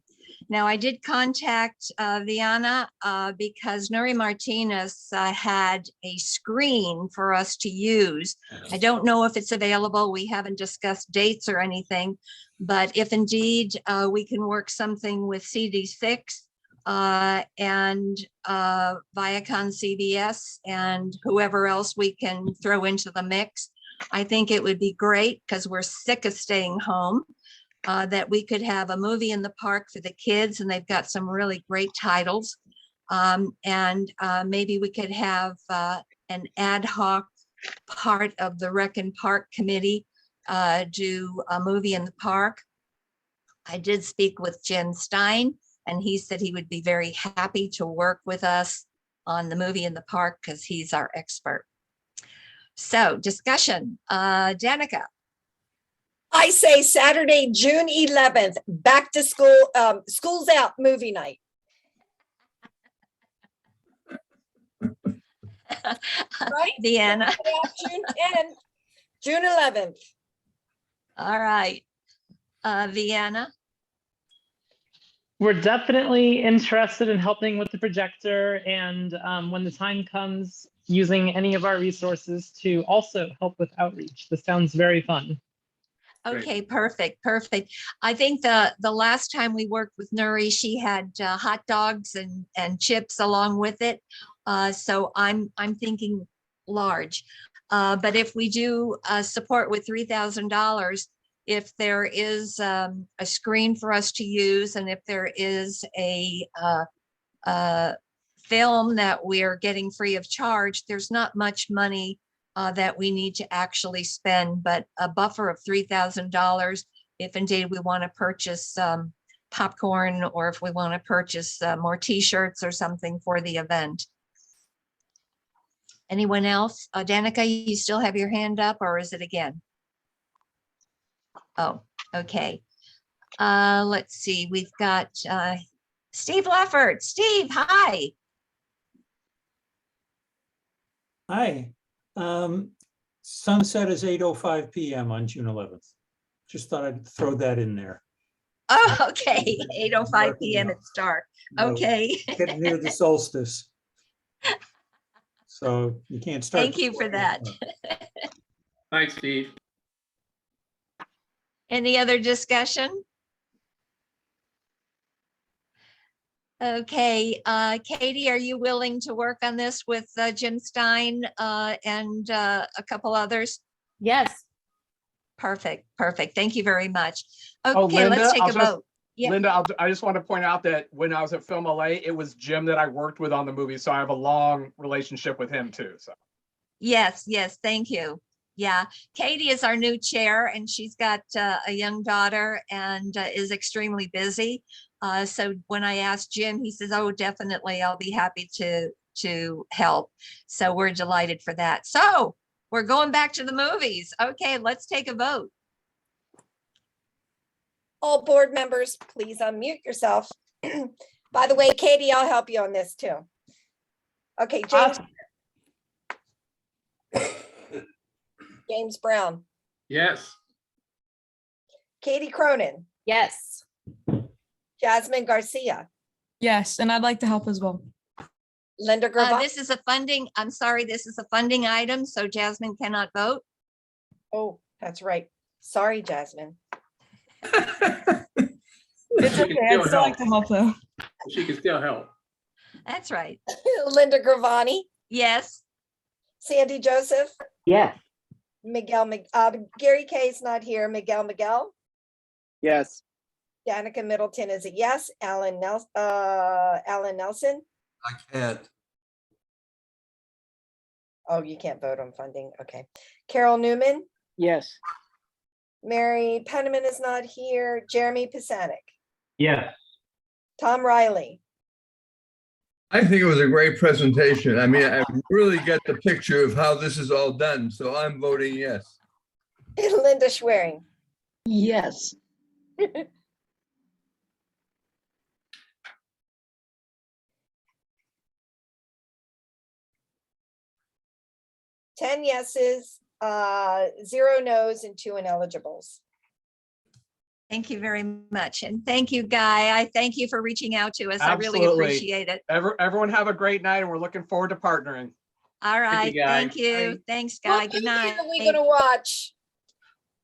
Now I did contact Viana because Nuri Martinez had a screen for us to use. I don't know if it's available. We haven't discussed dates or anything, but if indeed we can work something with CD6 and Viacom CBS and whoever else we can throw into the mix, I think it would be great because we're sick of staying home. That we could have a movie in the park for the kids, and they've got some really great titles. Maybe we could have an ad hoc part of the Rec and Park Committee do a movie in the park. I did speak with Jen Stein, and he said he would be very happy to work with us on the movie in the park because he's our expert. So discussion, Danica. I say Saturday, June 11th, back to school, school's out movie night. Right? Deanna. June 10th, June 11th. All right. Viana. We're definitely interested in helping with the projector, and when the time comes, using any of our resources to also help with outreach. This sounds very fun. Okay, perfect. I think the last time we worked with Nuri, she had hot dogs and chips along with it. So I'm thinking large. But if we do support with $3,000, if there is a screen for us to use, and if there is a film that we're getting free of charge, there's not much money that we need to actually spend, but a buffer of $3,000 if indeed we want to purchase popcorn, or if we want to purchase more t-shirts or something for the event. Anyone else? Danica, you still have your hand up, or is it again? Oh, okay. Let's see, we've got Steve Leffert. Steve, hi. Hi. Sunset is 8:05 p.m. on June 11th. Just thought I'd throw that in there. Oh, okay. 8:05 p.m. It's dark. Okay. Getting near the solstice. So you can't start. Thank you for that. Thanks, Steve. Any other discussion? Okay, Katie, are you willing to work on this with Jim Stein and a couple others? Yes. Perfect, perfect. Thank you very much. Okay, Oh, Linda, let's take I'll a just- vote. Yeah. Linda, I just want to point out that when I was at Film LA, it was Jim that I worked with on the movie, so I have a long relationship with him too. So Yes, yes, thank you. Yeah, Katie is our new chair and she's got a young daughter and is extremely busy. So when I asked Jim, he says, oh, definitely, I'll be happy to help. So we're delighted for that. So we're going back to the movies. Okay, let's take a vote. All board members, please unmute yourself. By the way, Katie, I'll help you on this too. Okay, James. James Brown, Yes. Katie Cronin, Yes. Jasmine Garcia, Yes, and I'd like to help as well. Linda Gravano. This is a funding, I'm sorry, this is a funding item, so Jasmine cannot vote. Oh, that's right. Sorry, Jasmine. It's okay, I'd still like to help though. She can still help. That's right. Linda Gravani, Yes. Sandy Joseph, Yes. Gary Kay's not here. Miguel. Yes. Danica Middleton is a yes. Alan Nelson. I can't. Oh, you can't vote on funding. Okay. Carol Newman. Yes. Mary Penniman is not here. Jeremy Pisanik. Yes. Tom Riley. I think it was a great presentation. I mean, I really get the picture of how this is all done, so I'm voting yes. Linda Schwerin. Yes. 10 yeses, 0 nos, and 2 ineligibles. Thank you very much. And thank you, Guy. I thank you for reaching out to us. I really Absolutely. appreciate it. Everyone have a great night, and we're looking forward to partnering. All right. Guy. Thank you. Thanks, Guy. Good night. What are we gonna watch?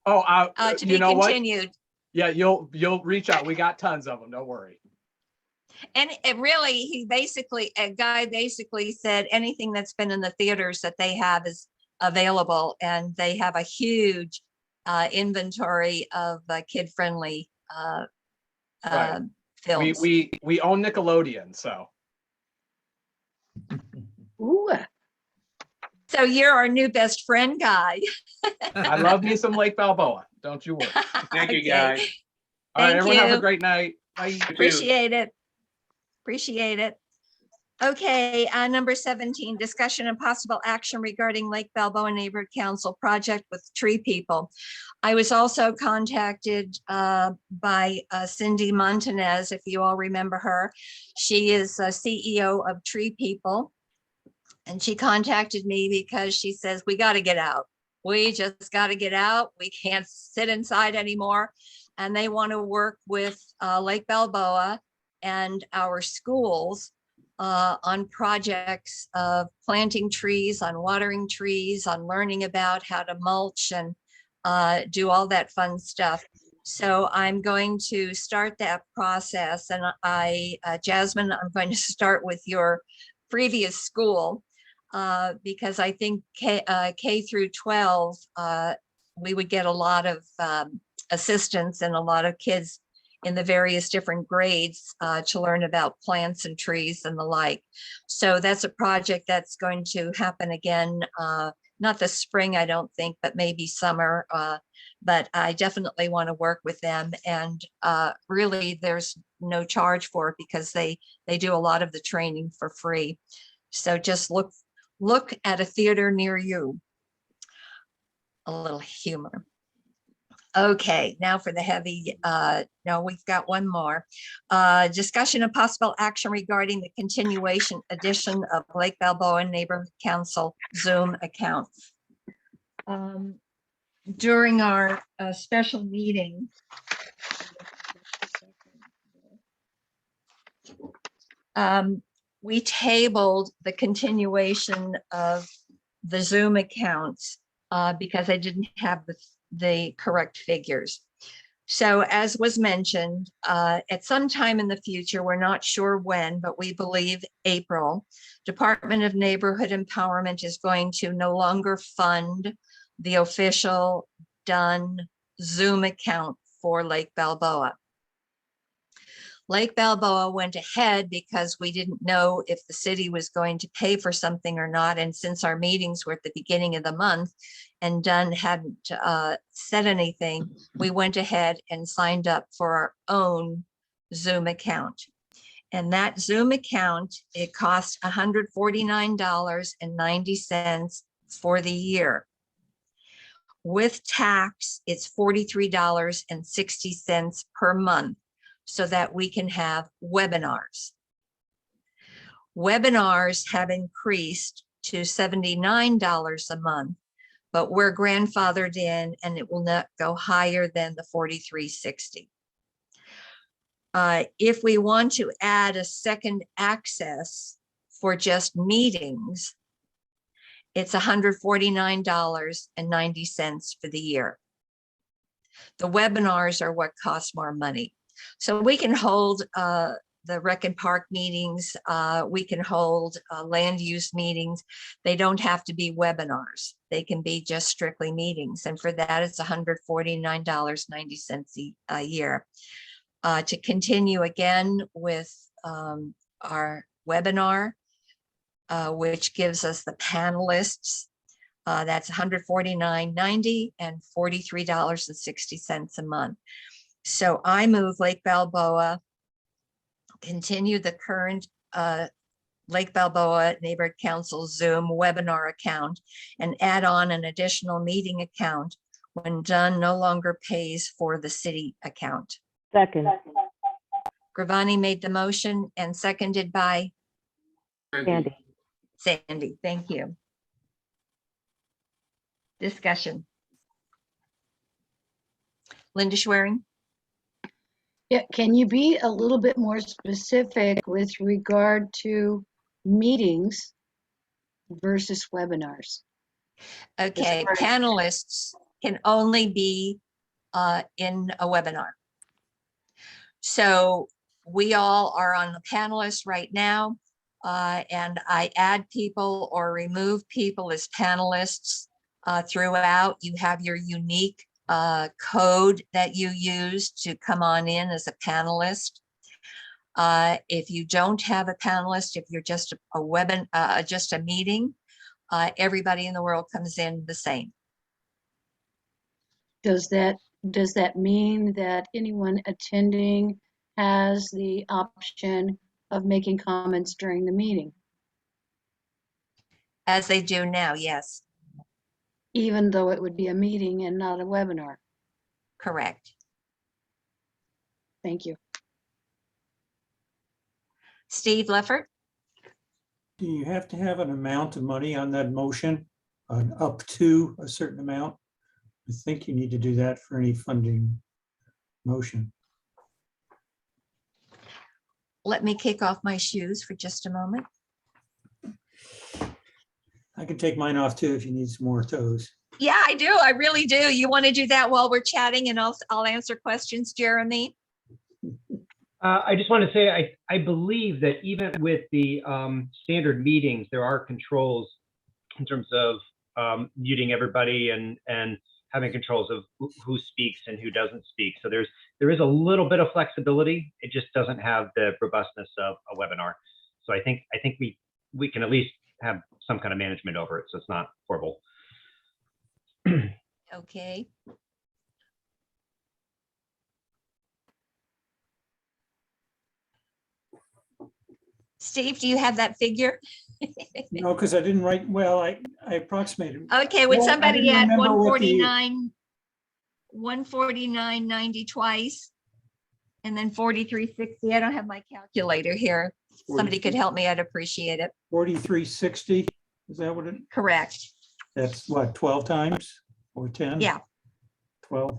Oh, To you be know continued. what? Yeah, you'll reach out. We got tons of them. Don't worry. And it really, a guy basically said anything that's been in the theaters that they have is available, and they have a huge inventory of kid-friendly Right. films. We own Nickelodeon, so. Ooh. So you're our new best friend, Guy. I love me some Lake Balboa. Don't you worry. Thank you, Okay. guys. All right, Thank everyone have you. a great night. Bye. Appreciate it. Appreciate it. Okay, number 17, discussion and possible action regarding Lake Balboa Neighborhood Council project with Tree People. I was also contacted by Cindy Montanez, if you all remember her. She is a CEO of Tree People. And she contacted me because she says, we got to get out. We just got to get out. We can't sit inside anymore. And they want to work with Lake Balboa and our schools on projects of planting trees, on watering trees, on learning about how to mulch and do all that fun stuff. So I'm going to start that process. And Jasmine, I'm going to start with your previous school because I think K through 12, we would get a lot of assistance and a lot of kids in the various different grades to learn about plants and trees and the like. So that's a project that's going to happen again, not this spring, I don't think, but maybe summer. But I definitely want to work with them. And really, there's no charge for it because they do a lot of the training for free. So just look at a theater near you. A little humor. Okay, now for the heavy, no, we've got one more. Discussion of possible action regarding the continuation addition of Lake Balboa Neighborhood Council Zoom account. During our special meeting, we tabled the continuation of the Zoom accounts because I didn't have the correct figures. So as was mentioned, at some time in the future, we're not sure when, but we believe April, Department of Neighborhood Empowerment is going to no longer fund the official done Zoom account for Lake Balboa. Lake Balboa went ahead because we didn't know if the city was going to pay for something or not. And since our meetings were at the beginning of the month and Dunn hadn't said anything, we went ahead and signed up for our own Zoom account. And that Zoom account, it costs $149.90 for the year. With tax, it's $43.60 per month, so that we can have webinars. Webinars have increased to $79 a month, but we're grandfathered in and it will not go higher than the $43.60. If we want to add a second access for just meetings, it's $149.90 for the year. The webinars are what cost more money. So we can hold the Rec and Park meetings. We can hold land use meetings. They don't have to be webinars. They can be just strictly meetings. And for that, it's $149.90 a year. To continue again with our webinar, which gives us the panelists, that's $149.90 and $43.60 a month. So I move Lake Balboa, continue the current Lake Balboa Neighborhood Council Zoom webinar account and add on an additional meeting account when Dunn no longer pays for the city account. Second. Gravani made the motion and seconded by Sandy. Sandy. Thank you. Discussion. Linda Schwerin. Yeah, can you be a little bit more specific with regard to meetings versus webinars? Okay, panelists can only be in a webinar. So we all are on the panelists right now, and I add people or remove people as panelists throughout. You have your unique code that you use to come on in as a panelist. If you don't have a panelist, if you're just just a meeting, everybody in the world comes in the same. Does that mean that anyone attending has the option of making comments during the meeting? As they do now, yes. Even though it would be a meeting and not a webinar? Correct. Thank you. Steve Leffert. Do you have to have an amount of money on that motion, up to a certain amount? I think you need to do that for any funding motion. Let me kick off my shoes for just a moment. I can take mine off too if you need some more toes. Yeah, I do. I really do. You want to do that while we're chatting and I'll answer questions, Jeremy? I just want to say, I believe that even with the standard meetings, there are controls in terms of muting everybody and having controls of who speaks and who doesn't speak. So there is a little bit of flexibility. It just doesn't have the robustness of a webinar. So I think we can at least have some kind of management over it, so it's not horrible. Okay. Steve, do you have that figure? No, because I didn't write, well, I approximated. Okay, would Well, I somebody didn't add remember what the- 149.90 twice, and then 43.60. I don't have my calculator here. Somebody could help me, I'd appreciate it. 43.60, is that what it, Correct. that's what, 12 times or 10? Yeah. 12.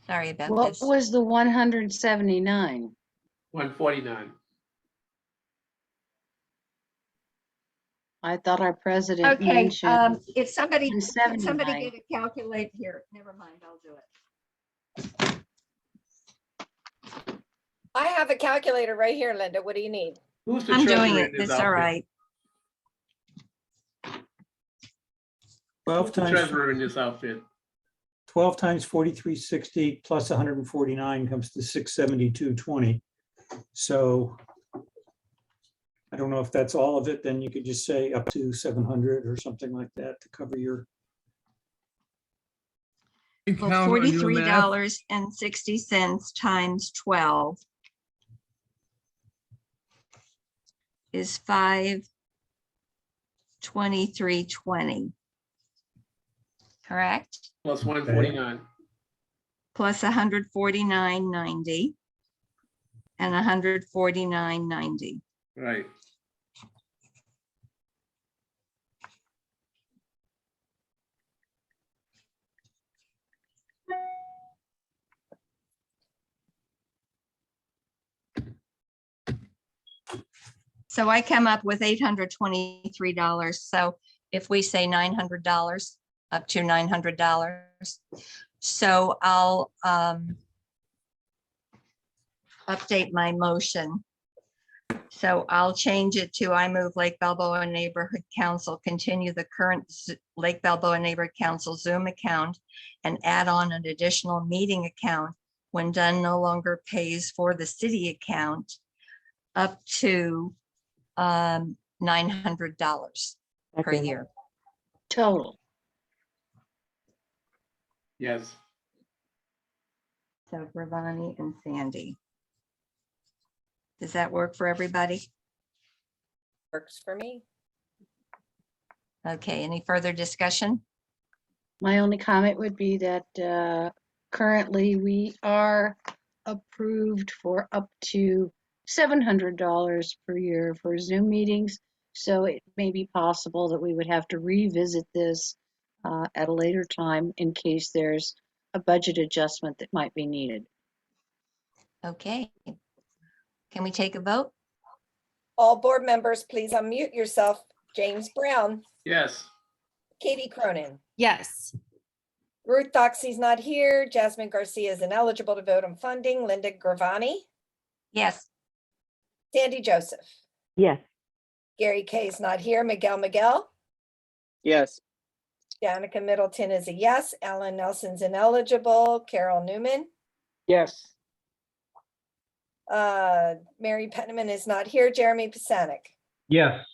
Sorry about What this. was the 179? 149. I thought our president Okay, mentioned if somebody get 179. a calculator here, never mind, I'll do it. I have a calculator right here, Linda. What do you need? Who's the I'm doing treasurer it. in this It's all outfit? right. 12 Who's the times, treasurer in this outfit? 12 times 43.60 plus 149 comes to 672.20. So I don't know if that's all of it, then you could just say up to 700 or something like that to cover your. Well, $43.60 times 12 is $523.20. Correct? Plus 149. Plus 149.90 and 149.90. Right. So I come up with $823. So if we say $900, up to $900. So I'll update my motion. So I'll change it to, I move Lake Balboa Neighborhood Council continue the current Lake Balboa Neighborhood Council Zoom account and add on an additional meeting account when done no longer pays for the city account up to $900 per Second. year. Total. Yes. So Gravani and Sandy. Does that work for everybody? Works for me. Okay, any further discussion? My only comment would be that currently we are approved for up to $700 per year for Zoom meetings. So it may be possible that we would have to revisit this at a later time in case there's a budget adjustment that might be needed. Okay. Can we take a vote? All board members, please unmute yourself. James Brown, Yes. Katie Cronin, Yes. Ruth Doxey's not here. Jasmine Garcia is ineligible to vote on funding. Linda Gravani, Yes. Sandy Joseph, Yes. Gary Kay's not here. Miguel, Yes. Danica Middleton is a yes. Alan Nelson's ineligible. Carol Newman, Yes. Mary Penniman is not here. Jeremy Pisanik, Yes.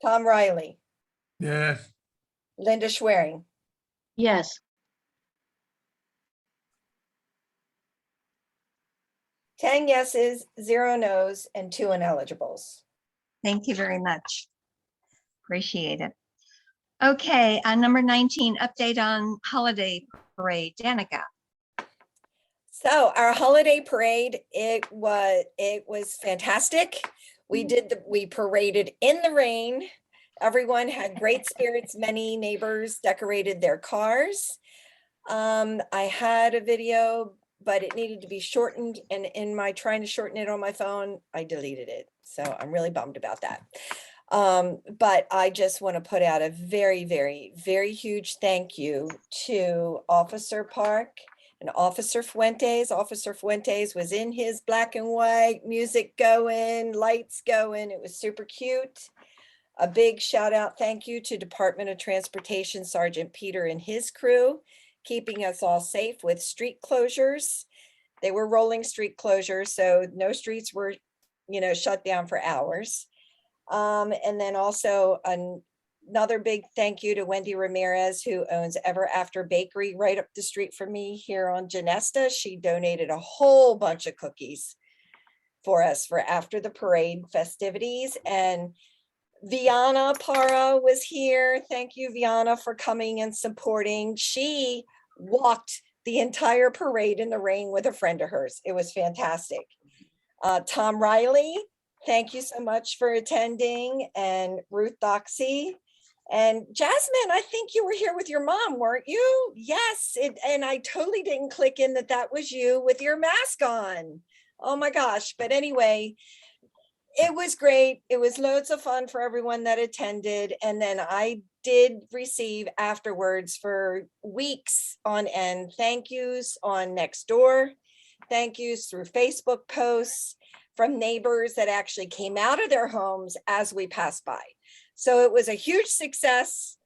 Tom Riley, Yes. Linda Schwerin, Yes. 10 yeses, 0 nos, and 2 ineligibles. Thank you very much. Appreciate it. Okay, number 19, update on holiday parade. Danica. So our holiday parade, it was fantastic. We paraded in the rain. Everyone had great spirits. Many neighbors decorated their cars. I had a video, but it needed to be shortened, and in my trying to shorten it on my phone, I deleted it. So I'm really bummed about that. But I just want to put out a very, very, very huge thank you to Officer Park and Officer Fuentes. Officer Fuentes was in his black and white, music going, lights going. It was super cute. A big shout out, thank you to Department of Transportation Sergeant Peter and his crew, keeping us all safe with street closures. They were rolling street closures, so no streets were, shut down for hours. And then also another big thank you to Wendy Ramirez, who owns Ever After Bakery right up the street from me here on Genesta. She donated a whole bunch of cookies for us for after the parade festivities. And Viana Para was here. Thank you, Viana, for coming and supporting. She walked the entire parade in the rain with a friend of hers. It was fantastic. Tom Riley, thank you so much for attending, and Ruth Doxey. And Jasmine, I think you were here with your mom, weren't you? Yes, and I totally didn't click in that was you with your mask on. Oh my gosh, but anyway, it was great. It was loads of fun for everyone that attended. And then I did receive afterwards for weeks on end, thank yous on Nextdoor, thank yous through Facebook posts from neighbors that actually came out of their homes as we passed by. So it was a huge success,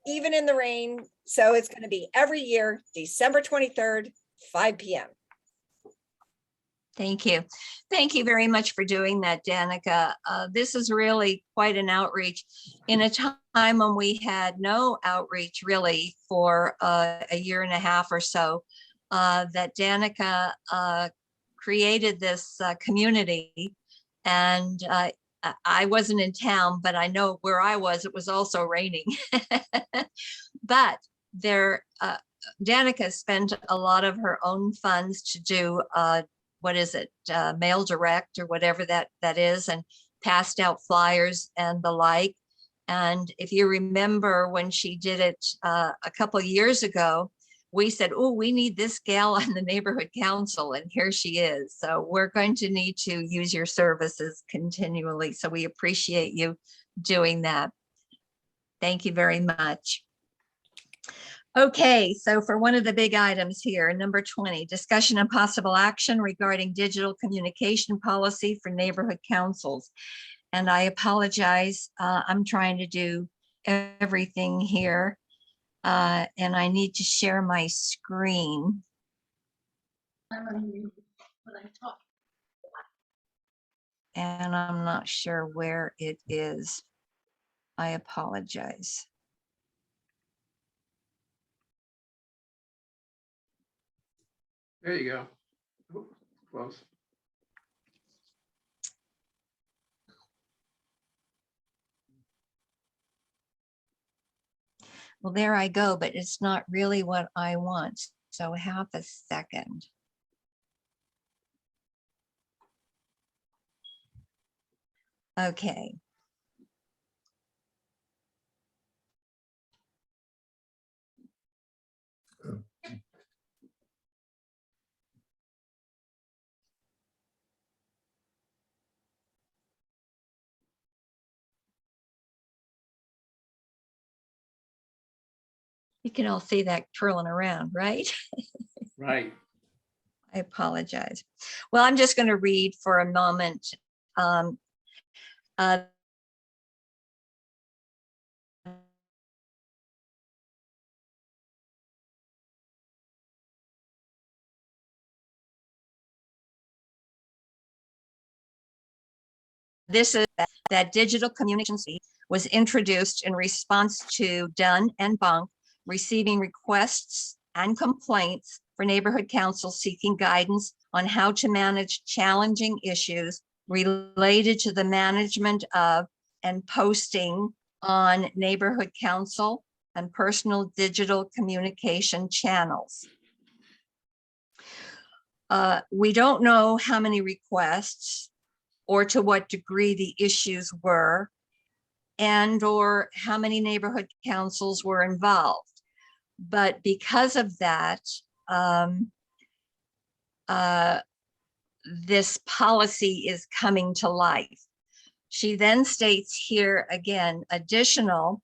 even in the rain. So it's going to be every year, December 23rd, 5 p.m. Thank you. Thank you very much for doing that, Danica. This is really quite an outreach in a time when we had no outreach really for a year and a half or so, that Danica created this community. And I wasn't in town, but I know where I was, it was also raining. But Danica spent a lot of her own funds to do what is it, mail direct or whatever that is, and passed out flyers and the like. And if you remember when she did it a couple of years ago, we said, oh, we need this gal on the neighborhood council, and here she is. So we're going to need to use your services continually. So we appreciate you doing that. Thank you very much. Okay, so for one of the big items here, number 20, discussion and possible action regarding digital communication policy for neighborhood councils. And I apologize, I'm trying to do everything here. And I need to share my screen. And I'm not sure where it is. I apologize. There you go. Ooh, close. Well, there I go, but it's not really what I want. So half a second. Okay. You can all see that twirling around, right? Right. I apologize. Well, I'm just going to read for a moment. This is that digital communication was introduced in response to Dunn and Bunk receiving requests and complaints for neighborhood councils seeking guidance on how to manage challenging issues related to the management of and posting on neighborhood council and personal digital communication channels. We don't know how many requests or to what degree the issues were, and or how many neighborhood councils were involved. But because of that, this policy is coming to life. She then states here again, additional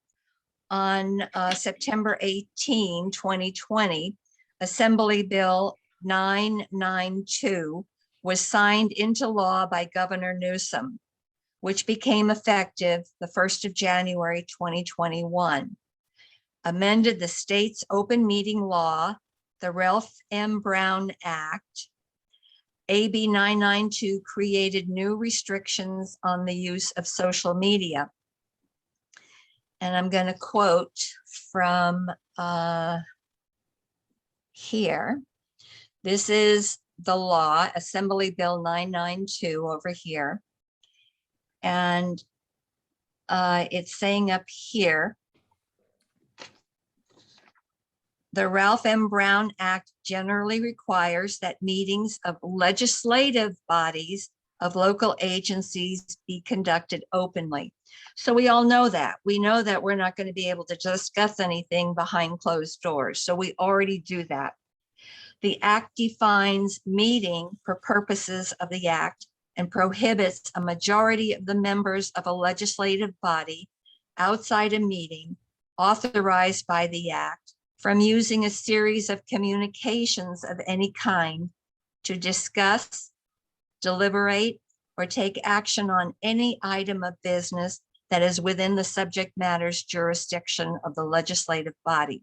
on September 18, 2020, Assembly Bill 992 was signed into law by Governor Newsom, which became effective the 1st of January, 2021. Amended the state's open meeting law, the Ralph M. Brown Act. AB 992 created new restrictions on the use of social media. And I'm going to quote from here. This is the law, Assembly Bill 992 over here. And it's saying up here, the Ralph M. Brown Act generally requires that meetings of legislative bodies of local agencies be conducted openly. So we all know that. We know that we're not going to be able to discuss anything behind closed doors. So we already do that. The act defines meeting for purposes of the act and prohibits a majority of the members of a legislative body outside a meeting authorized by the act from using a series of communications of any kind to discuss, deliberate, or take action on any item of business that is within the subject matter's jurisdiction of the legislative body.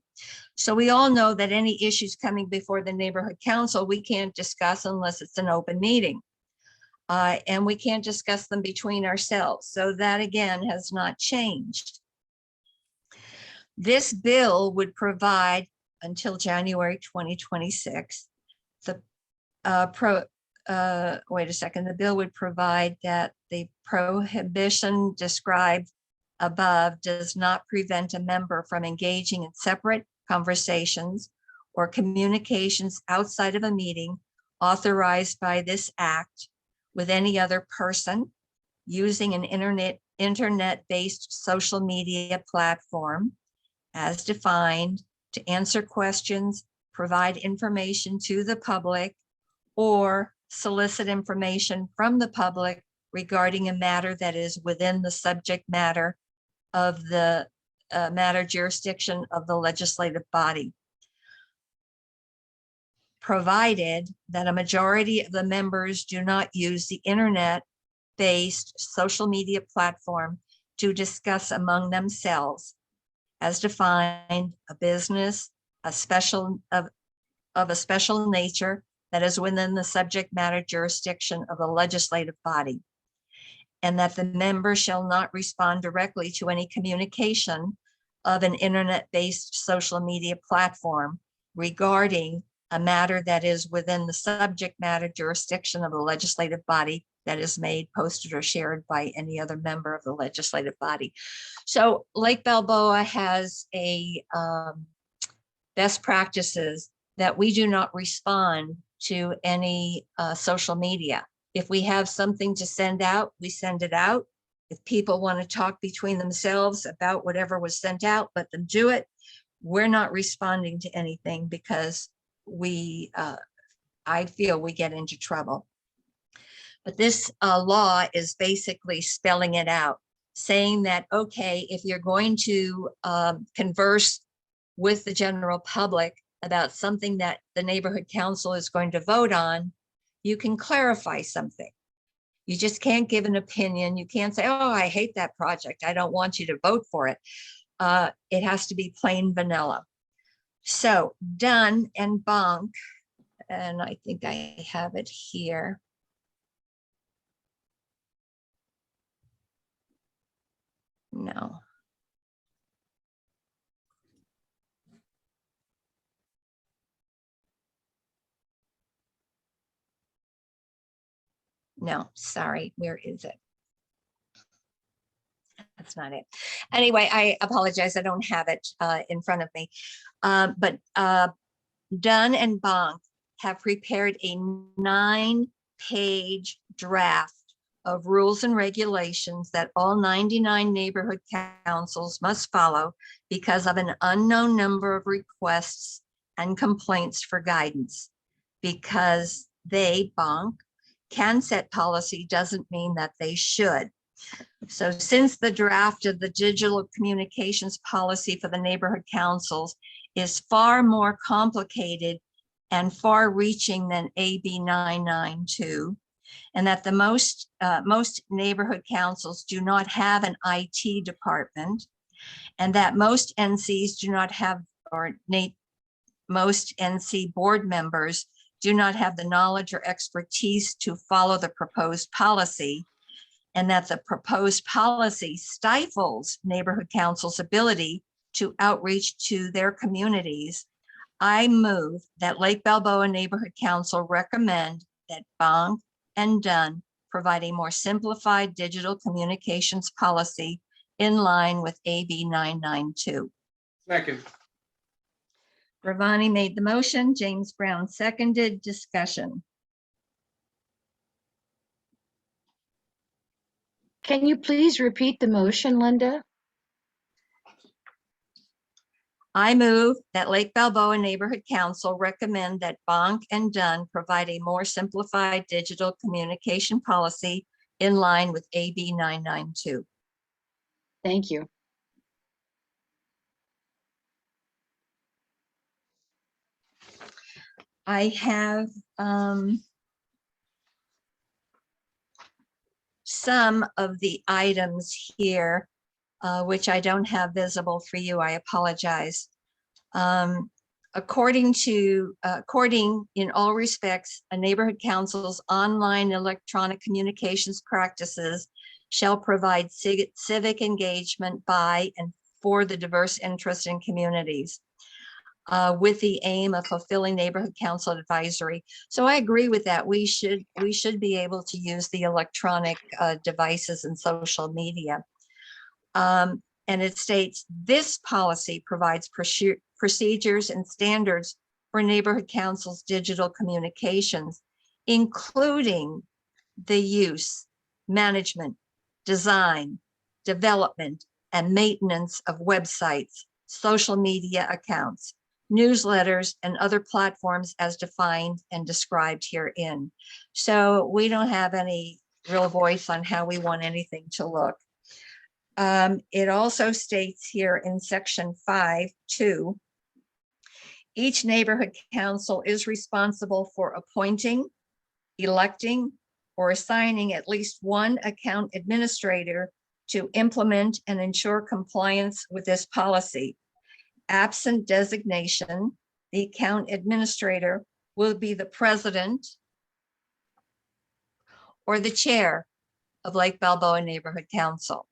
So we all know that any issues coming before the neighborhood council, we can't discuss unless it's an open meeting. And we can't discuss them between ourselves. So that again has not changed. This bill would provide until January 2026, the the bill would provide that the prohibition described above does not prevent a member from engaging in separate conversations or communications outside of a meeting authorized by this act with any other person using an internet-based social media platform as defined to answer questions, provide information to the public, or solicit information from the public regarding a matter that is within the subject matter of the matter jurisdiction of the legislative body, provided that a majority of the members do not use the internet-based social media platform to discuss among themselves, as defined, a business, of a special nature that is within the subject matter jurisdiction of the legislative body, and that the member shall not respond directly to any communication of an internet-based social media platform regarding a matter that is within the subject matter jurisdiction of the legislative body that is made, posted, or shared by any other member of the legislative body. So Lake Balboa has a best practices that we do not respond to any social media. If we have something to send out, we send it out. If people want to talk between themselves about whatever was sent out, let them do it. We're not responding to anything because I feel we get into trouble. But this law is basically spelling it out, saying that, okay, if you're going to converse with the general public about something that the neighborhood council is going to vote on, you can clarify something. You just can't give an opinion. You can't say, oh, I hate that project, I don't want you to vote for it. It has to be plain vanilla. So Dunn and Bonk, and I think I have it here. No. No, sorry, where is it? That's not it. Anyway, I apologize, I don't have it in front of me. But Dunn and Bonk have prepared a 9-page draft of rules and regulations that all 99 neighborhood councils must follow because of an unknown number of requests and complaints for guidance. Because they, Bonk, can set policy doesn't mean that they should. So since the draft of the digital communications policy for the neighborhood councils is far more complicated and far reaching than AB 992, and that the most neighborhood councils do not have an IT department, and that most NCs do not have, or most NC board members do not have the knowledge or expertise to follow the proposed policy, and that the proposed policy stifles neighborhood council's ability to outreach to their communities, I move that Lake Balboa Neighborhood Council recommend that Bonk and Dunn provide a more simplified digital communications policy in line with AB 992. Second. Gravani made the motion, James Brown seconded. Discussion. Can you please repeat the motion, Linda? I move that Lake Balboa Neighborhood Council recommend that Bonk and Dunn provide a more simplified digital communication policy in line with AB 992. Thank you. I have some of the items here, which I don't have visible for you. I apologize. According in all respects, a neighborhood council's online electronic communications practices shall provide civic engagement by and for the diverse interests and communities, with the aim of fulfilling neighborhood council advisory. So I agree with that. We should be able to use the electronic devices and social media. And it states this policy provides procedures and standards for neighborhood council's digital communications, including the use, management, design, development, and maintenance of websites, social media accounts, newsletters, and other platforms as defined and described herein. So we don't have any real voice on how we want anything to look. It also states here in section 5(2), each neighborhood council is responsible for appointing, electing, or assigning at least one account administrator to implement and ensure compliance with this policy. Absent designation, the account administrator will be the president or the chair of Lake Balboa Neighborhood Council.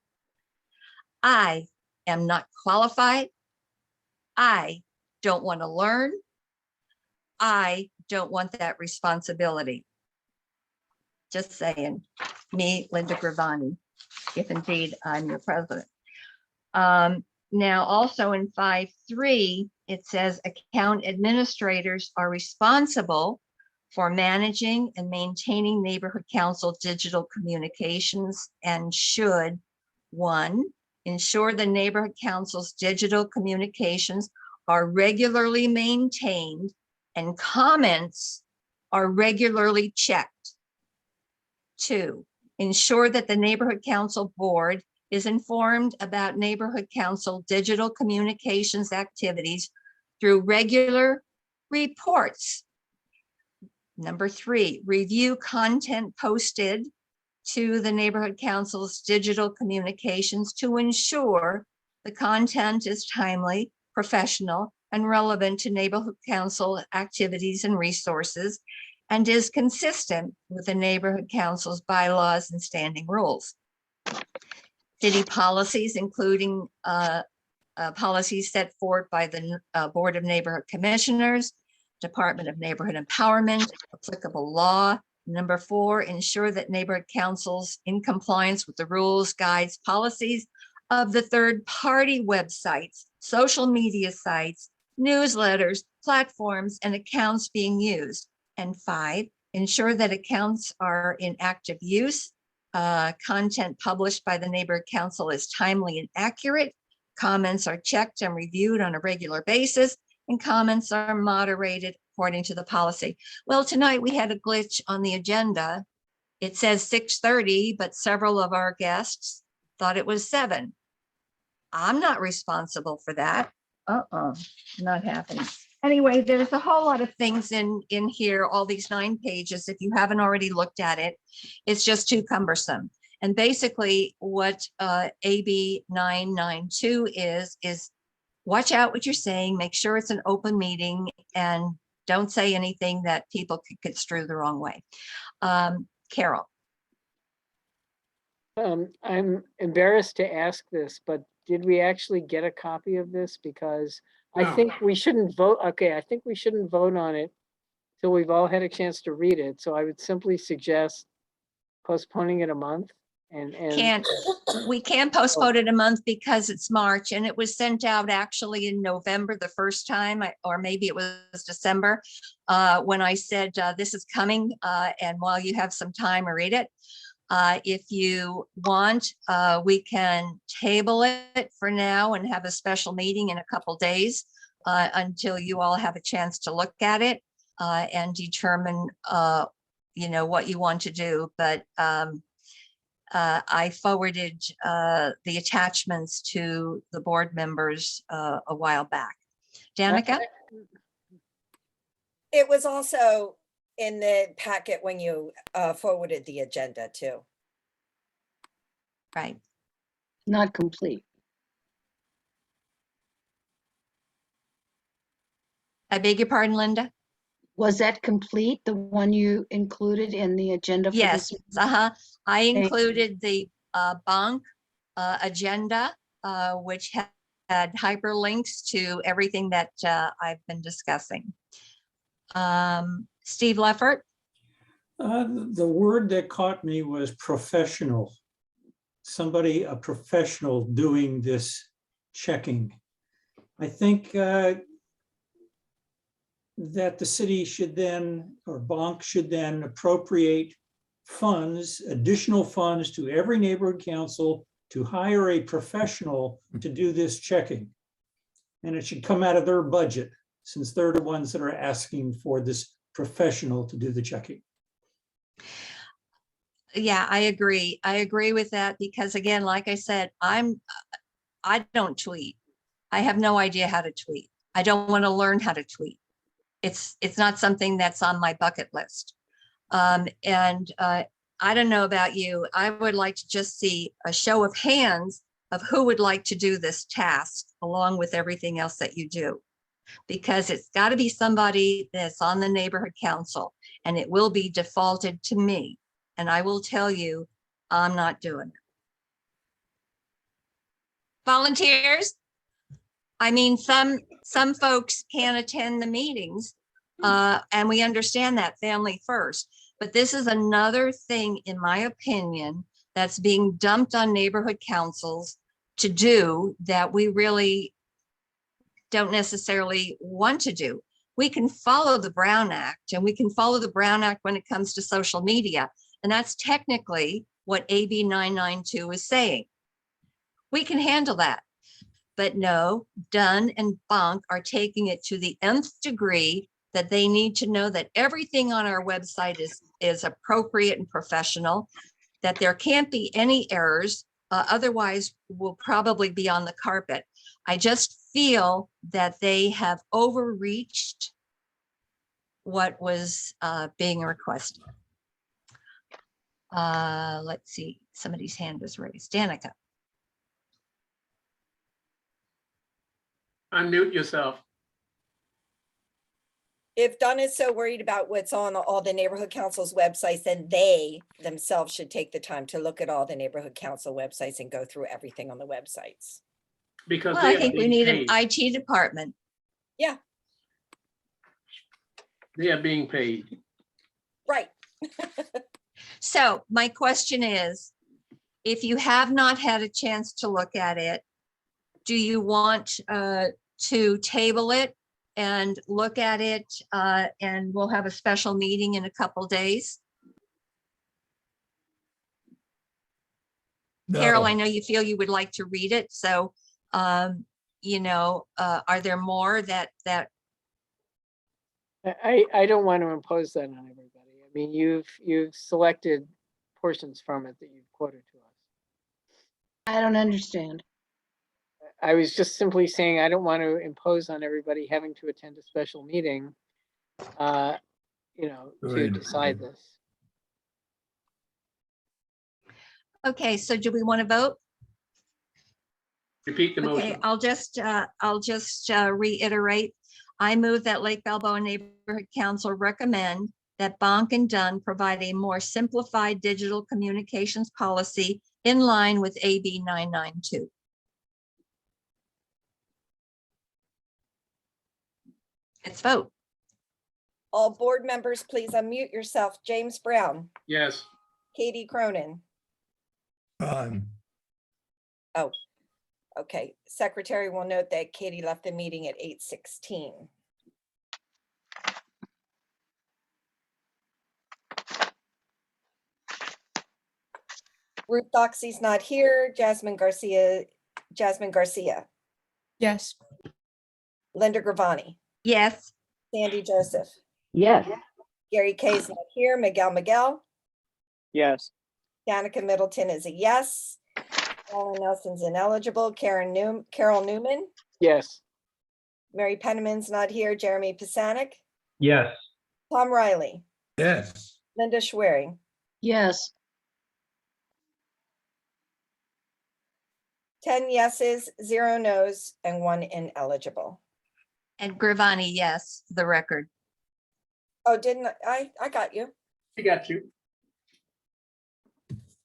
I am not qualified. I don't want to learn. I don't want that responsibility. Just saying, me, Linda Gravani, if indeed I'm your president. Now, also in 5(3), it says account administrators are responsible for managing and maintaining neighborhood council digital communications and should, 1, ensure the neighborhood council's digital communications are regularly maintained and comments are regularly checked. 2, ensure that the neighborhood council board is informed about neighborhood council digital communications activities through regular reports. 3, review content posted to the neighborhood council's digital communications to ensure the content is timely, professional, and relevant to neighborhood council activities and resources, and is consistent with the neighborhood council's bylaws and standing rules. City policies, including policies set forth by the Board of Neighborhood Commissioners, Department of Neighborhood Empowerment, applicable law. 4, ensure that neighborhood councils in compliance with the rules, guides, policies of the third-party websites, social media sites, newsletters, platforms, and accounts being used. And 5, ensure that accounts are in active use, content published by the neighborhood council is timely and accurate, comments are checked and reviewed on a regular basis, and comments are moderated according to the policy. Well, tonight we had a glitch on the agenda. It says 6:30, but several of our guests thought it was 7. I'm not responsible for that. Not happening. Anyway, there's a whole lot of things in here, all these 9 pages. If you haven't already looked at it, it's just too cumbersome. And basically what AB 992 is watch out what you're saying, make sure it's an open meeting, and don't say anything that people could construe the wrong way. Carol. I'm embarrassed to ask this, but did we actually get a copy of this? Because I think we shouldn't vote. Okay, I think we shouldn't vote on it till we've all had a chance to read it. So I would simply suggest postponing it a month. And We can't postpone it a month because it's March and it was sent out actually in November the first time, or maybe it was December, when I said, this is coming, and while you have some time, read it. If you want, we can table it for now and have a special meeting in a couple days until you all have a chance to look at it and determine, what you want to do. But I forwarded the attachments to the board members a while back. Danica? It was also in the packet when you forwarded the agenda too. Right. Not complete. I beg your pardon, Linda? Was that complete, the one you included in the agenda? For Yes, this? I Thank you. included the bonk agenda, which had hyperlinks to everything that I've been discussing. Steve Leffert? The word that caught me was professional. Somebody, a professional doing this checking. I think that the city should then, or Bonk should then appropriate funds, additional funds to every neighborhood council to hire a professional to do this checking. And it should come out of their budget, since they're the ones that are asking for this professional to do the checking. Yeah, I agree. I agree with that because again, like I said, I don't tweet. I have no idea how to tweet. I don't want to learn how to tweet. It's not something that's on my bucket list. I don't know about you. I would like to just see a show of hands of who would like to do this task along with everything else that you do. Because it's got to be somebody that's on the neighborhood council and it will be defaulted to me. And I will tell you, I'm not doing it. Volunteers? I mean, some folks can't attend the meetings and we understand that, family first. But this is another thing, in my opinion, that's being dumped on neighborhood councils to do that we really don't necessarily want to do. We can follow the Brown Act and we can follow the Brown Act when it comes to social media. And that's technically what AB 992 is saying. We can handle that. But no, Dunn and Bonk are taking it to the nth degree that they need to know that everything on our website is appropriate and professional, that there can't be any errors, otherwise we'll probably be on the carpet. I just feel that they have overreached what was being requested. Let's see, somebody's hand is raised. Danica. Unmute yourself. If Dunn is so worried about what's on all the neighborhood council's websites, then they themselves should take the time to look at all the neighborhood council websites and go through everything on the websites. Because Well, they I are think we being need an paid. IT department. Yeah, They are being paid. right. So my question is, if you have not had a chance to look at it, do you want to table it and look at it and we'll have a special meeting in a couple days? Carol, I know you feel you would like to read it. So, are there more that I don't want to impose that on everybody. I mean, you've selected portions from it that you've quoted to us. I don't understand. I was just simply saying, I don't want to impose on everybody having to attend a special meeting, to Right. decide this. Okay, so do we want to vote? Repeat the Okay, motion. I'll just reiterate. I move that Lake Balboa Neighborhood Council recommend that Bonk and Dunn provide a more simplified digital communications policy in line with AB 992. Let's vote. All board members, please unmute yourself. James Brown, Yes. Katie Cronin, Oh, okay. Secretary will note that Katie left the meeting at 8:16. Ruth Doxy's not here. Jasmine Garcia. Yes. Linda Gravani. Yes. Sandy Joseph. Yes. Gary Kay's not here. Miguel. Yes. Danica Middleton is a yes. Alan Nelson's ineligible. Carol Newman. Yes. Mary Penniman's not here. Jeremy Pisanik. Yes. Tom Riley. Yes. Linda Schwerin. Yes. 10 yeses, 0 nos, and 1 ineligible. And Gravani, yes, for the record. Oh, didn't I got you. I got you.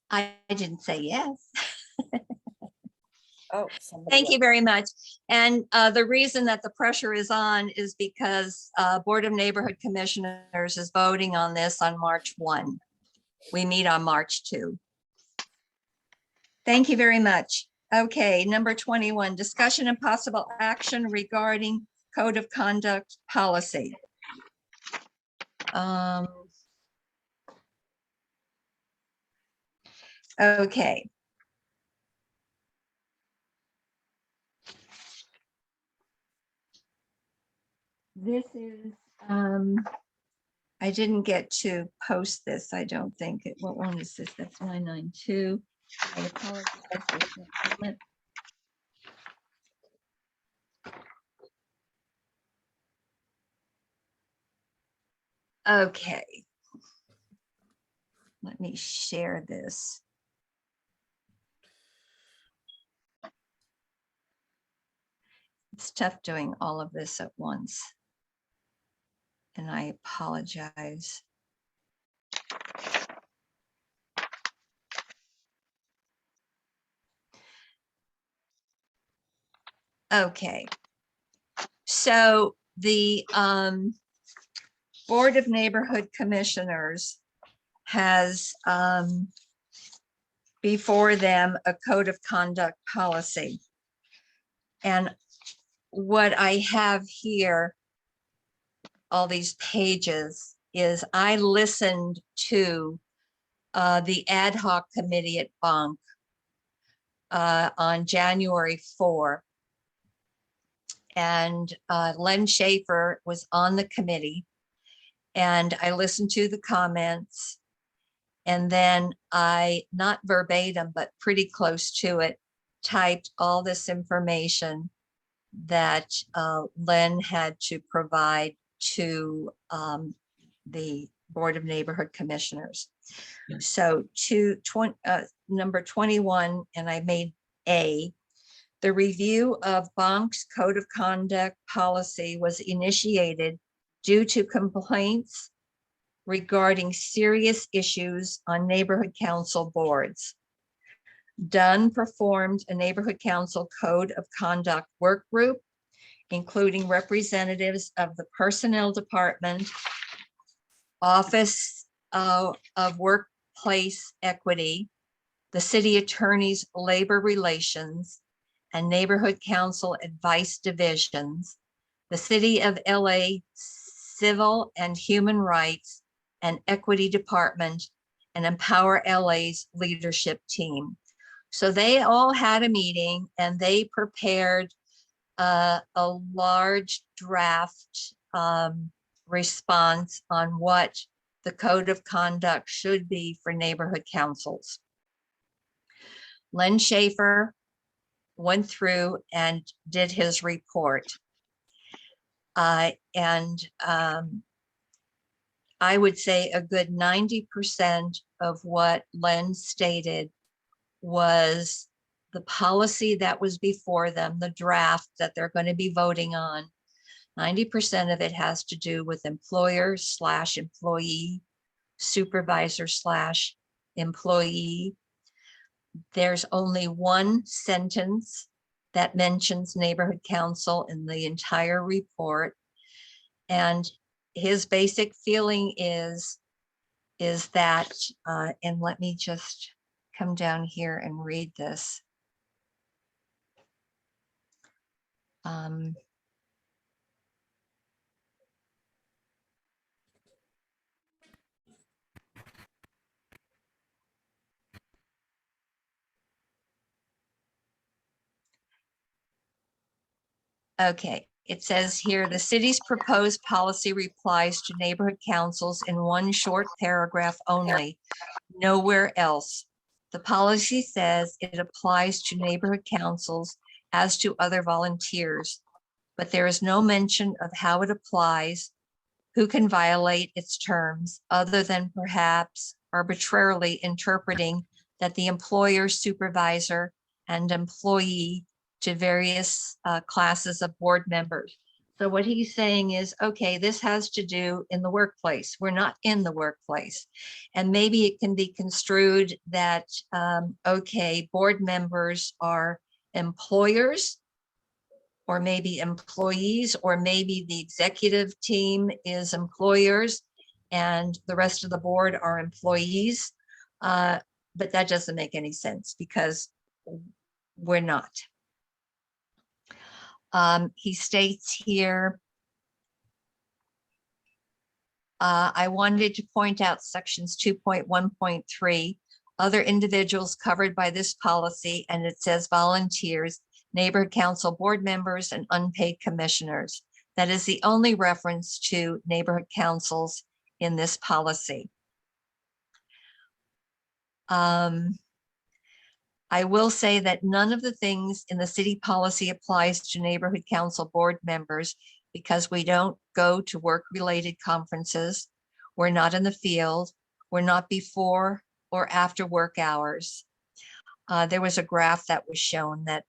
I didn't say yes. Oh, somebody Thank you else. very much. And the reason that the pressure is on is because Board of Neighborhood Commissioners is voting on this on March 1. We meet on March 2. Thank you very much. Okay, number 21, discussion and possible action regarding Code of Conduct policy. Okay. This is, I didn't get to post this, I don't think. What one is this? That's 992. I apologize. Just a moment. Okay. Let me share this. It's tough doing all of this at once. And I apologize. Okay. So the Board of Neighborhood Commissioners has before them a code of conduct policy. And what I have here, all these pages, is I listened to the ad hoc committee at Bonk on January 4. And Len Schaefer was on the committee, and I listened to the comments, and then I, not verbatim, but pretty close to it, typed all this information that Len had to provide to the Board of Neighborhood Commissioners. So number 21, and I made A, the review of Bonk's Code of Conduct policy was initiated due to complaints regarding serious issues on neighborhood council boards. Dunn performed a neighborhood council code of conduct work group, including representatives of the personnel department, Office of Workplace Equity, the city attorney's labor relations, and neighborhood council advice divisions, the City of LA Civil and Human Rights and Equity Department, and Empower LA's leadership team. So they all had a meeting and they prepared a large draft response on what the code of conduct should be for neighborhood councils. Len Schaefer went through and did his report. And I would say a good 90% of what Len stated was the policy that was before them, the draft that they're going to be voting on. 90% of it has to do with employer/employee, supervisor/employee. There's only one sentence that mentions neighborhood council in the entire report. And his basic feeling is that, and let me just come down here and read this. Okay, it says here, the city's proposed policy replies to neighborhood councils in one short paragraph only, nowhere else. The policy says it applies to neighborhood councils as to other volunteers, but there is no mention of how it applies, who can violate its terms, other than perhaps arbitrarily interpreting that the employer, supervisor, and employee to various classes of board members. So what he's saying is, okay, this has to do in the workplace. We're not in the workplace. And maybe it can be construed that, okay, board members are employers, or maybe employees, or maybe the executive team is employers and the rest of the board are employees. But that doesn't make any sense because we're not. He states here, I wanted to point out sections 2.1.3, other individuals covered by this policy, and it says volunteers, neighborhood council board members, and unpaid commissioners. That is the only reference to neighborhood councils in this policy. I will say that none of the things in the city policy applies to neighborhood council board members because we don't go to work-related conferences. We're not in the field. We're not before or after work hours. There was a graph that was shown that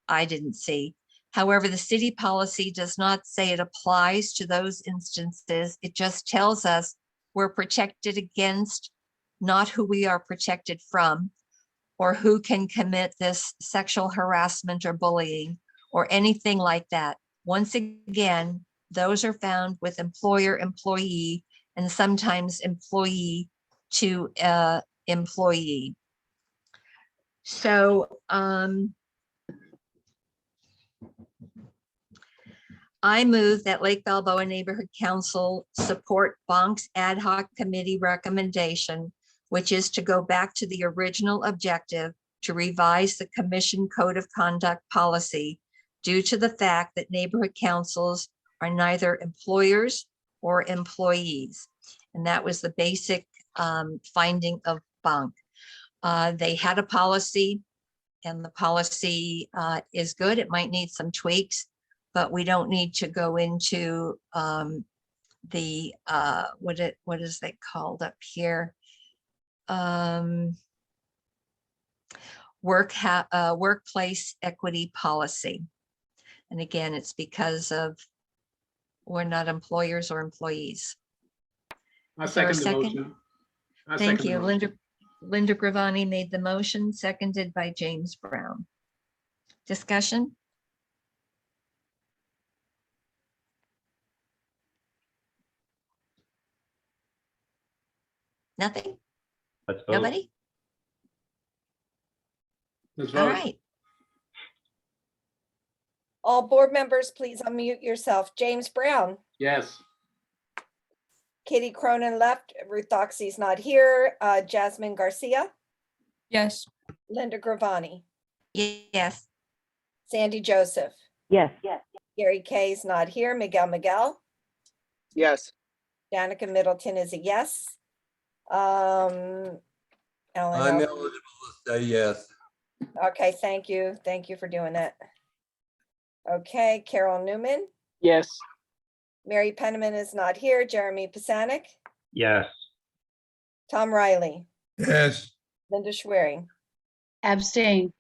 I didn't see. However, the city policy does not say it applies to those instances. It just tells us we're protected against, not who we are protected from, or who can commit this sexual harassment or bullying or anything like that. Once again, those are found with employer, employee, and sometimes employee to employee. So I move that Lake Balboa Neighborhood Council support Bonk's ad hoc committee recommendation, which is to go back to the original objective to revise the commission code of conduct policy due to the fact that neighborhood councils are neither employers or employees. And that was the basic finding of Bonk. They had a policy and the policy is good. It might need some tweaks, but we don't need to go into the, what is they called up here? Workplace equity policy. And again, it's because of we're not employers or employees. I Is there a second the motion. Thank you. Linda Gravani made the motion, seconded by James Brown. Discussion? Nothing? Let's vote. Nobody? Let's All vote. right. All board members, please unmute yourself. James Brown, Yes. Katie Cronin left, Ruth Doxey's not here, Jasmine Garcia, Yes. Linda Gravani, Yes. Sandy Joseph, Yes. Gary Kay's not here, Miguel, Yes. Danica Middleton is a yes. Ellen, I'm eligible to say yes. okay, thank you. Thank you for doing that. Okay, Carol Newman, Yes. Mary Penniman is not here, Jeremy Pisanik, Yes. Tom Riley, Yes. Linda Schwerin. Abstain.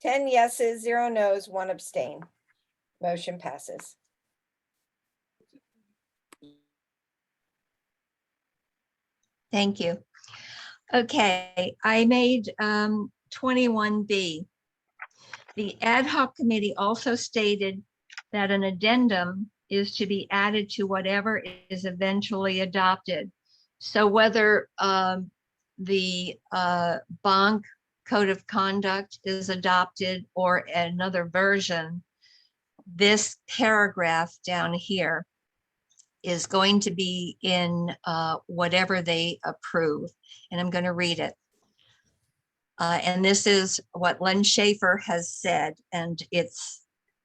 Ten yeses, 0 nos, 1 abstain. Motion passes. Thank you. Okay, I made 21B. The ad hoc committee also stated that an addendum is to be added to whatever is eventually adopted. So whether the Bonk Code of Conduct is adopted or another version, this paragraph down here is going to be in whatever they approve. And I'm going to read it. And this is what Len Schaefer has said, and it's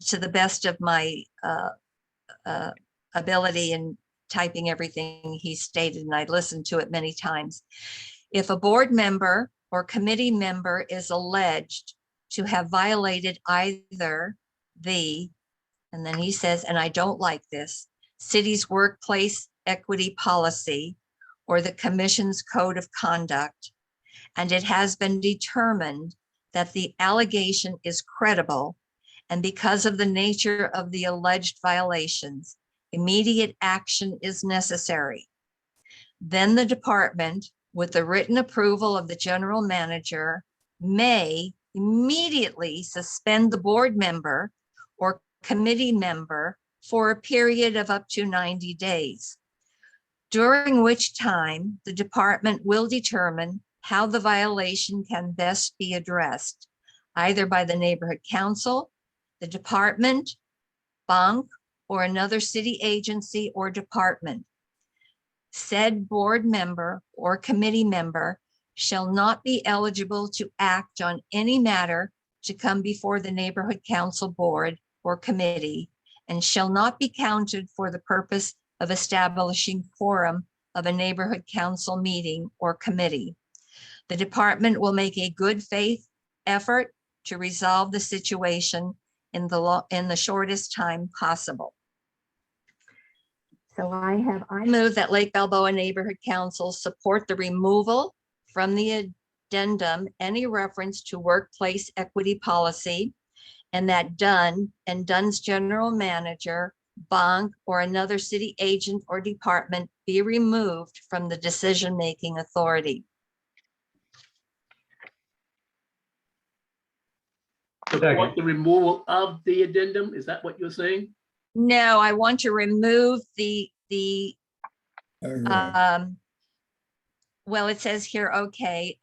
to the best of my ability in typing everything he stated, and I listened to it many times. If a board member or committee member is alleged to have violated either the, and then he says, and I don't like this, city's workplace equity policy or the commission's code of conduct, and it has been determined that the allegation is credible, and because of the nature of the alleged violations, immediate action is necessary, then the department, with the written approval of the general manager, may immediately suspend the board member or committee member for a period of up to 90 days, during which time the department will determine how the violation can best be addressed, either by the neighborhood council, the department, Bonk, or another city agency or department. Said board member or committee member shall not be eligible to act on any matter to come before the neighborhood council board or committee, and shall not be counted for the purpose of establishing quorum of a neighborhood council meeting or committee. The department will make a good faith effort to resolve the situation in the shortest time possible. So I move that Lake Balboa Neighborhood Council support the removal from the addendum any reference to workplace equity policy, and that Dunn and Dunn's general manager, Bonk, or another city agent or department be removed from the decision-making authority. Support the removal of the addendum? Is that what you're saying? No, I want to remove the well, it says here, okay,